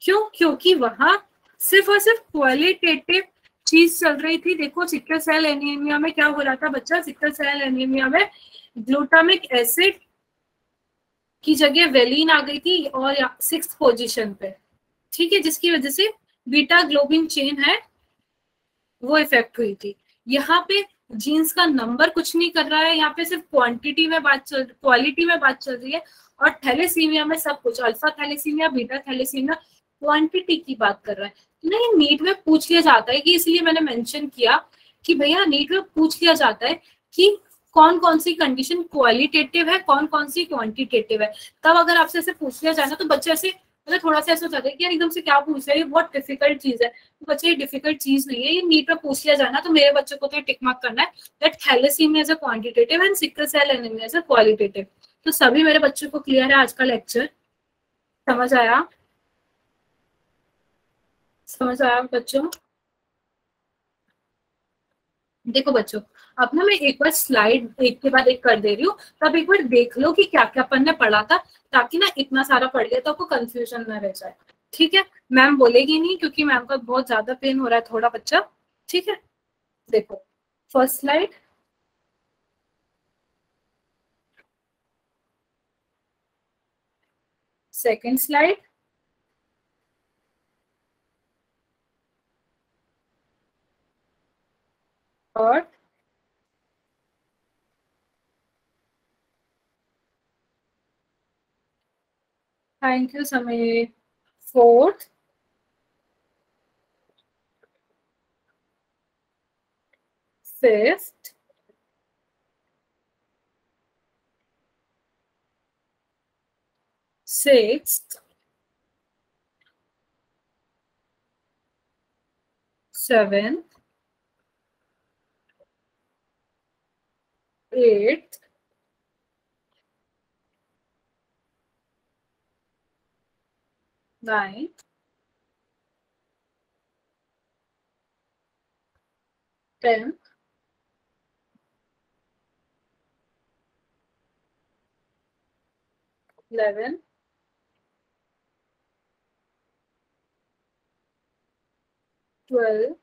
क्यों? क्योंकि वहां सिर्फ और सिर्फ क्वालिटेटिव चीज चल रही थी। देखो सिकल सेल एनीमिया में क्या हो रहा था बच्चा, सिकल सेल एनीमिया में ग्लूटामिक एसिड की जगह वेलिन आ गई थी और 6th पोजीशन पे। ठीक है, जिसकी वजह से बीटा ग्लोबिन चेन है वो इफेक्ट हुई थी। यहाँ पे जीन्स का नंबर कुछ नहीं कर रहा है, यहाँ पे सिर्फ क्वांटिटी में बात चल, क्वालिटी में बात चल रही है। और थैलेसीमिया में सब कुछ, alpha thalassemia, beta thalassemia, quantity की बात कर रहा है। नहीं, नीट में पूछ लिया जाता है कि, इसलिए मैंने मेंशन किया कि भैया नीट में पूछ लिया जाता है कि कौन कौन सी कंडीशन क्वालिटेटिव है, कौन कौन सी क्वांटिटेटिव है। तब अगर आपसे ऐसे पूछ लिया जाए ना तो बच्चे ऐसे मतलब थोड़ा सा ऐसा हो जाता है कि यार एकदम से क्या पूछ रहे हैं, बहुत डिफिकल्ट चीज है। तो बच्चे ये डिफिकल्ट चीज नहीं है, ये नीट में पूछ लिया जाना, तो मेरे बच्चे को तो टिक मार्क करना है that thalassemia is a quantitative and sickle cell anaemia is a qualitative. तो सभी मेरे बच्चों को क्लियर है आज का लेक्चर? समझ आया? समझ आया बच्चों? देखो बच्चों, अब ना मैं एक बार स्लाइड एक के बाद एक कर दे रही हूँ, तब एक बार देख लो कि क्या क्या अपन ने पढ़ा था, ताकि ना इतना सारा पढ़ लिया तो आपको कंफ्यूजन ना रह जाए। ठीक है, मैम बोलेगी नहीं क्योंकि मैम का बहुत ज्यादा पेन हो रहा है थोड़ा बच्चा। ठीक है, देखो फर्स्ट स्लाइड, सेकंड स्लाइड, और थैंक यू समय, fourth, fifth, sixth, seventh, eighth, ninth, tenth, 11, 12,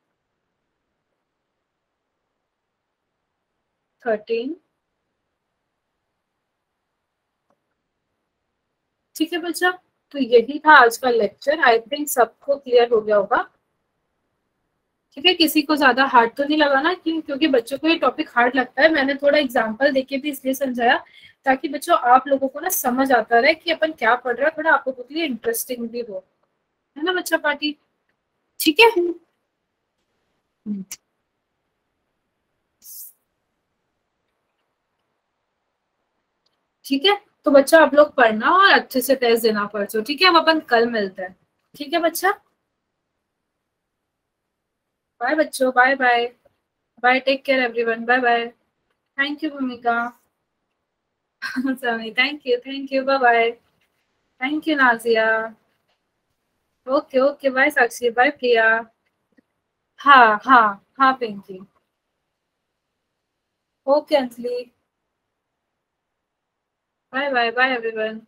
13। ठीक है बच्चा, तो यही था आज का लेक्चर। आई थिंक सबको क्लियर हो गया होगा। ठीक है, किसी को ज्यादा हार्ड तो नहीं लगा ना, क्योंकि बच्चों को ये टॉपिक हार्ड लगता है। मैंने थोड़ा एग्जांपल देके भी इसलिए समझाया ताकि बच्चों आप लोगों को ना समझ आता रहे कि अपन क्या पढ़ रहे हैं, थोड़ा आप लोगों के लिए इंटरेस्टिंग भी हो, है ना बच्चा पार्टी? ठीक है। ठीक है, तो बच्चा आप लोग पढ़ना और अच्छे से टेस्ट देना परसों। ठीक है, अब अपन कल मिलते हैं। ठीक है बच्चा, बाय बच्चों, bye bye. Bye, take care everyone, bye bye. Thank you Bhumika. Sami, thank you, bye bye. Thank you Nazia. Okay okay, bye Sakshi, bye Priya. हाँ हाँ हाँ Pinky. Okay Anjali, bye bye bye everyone.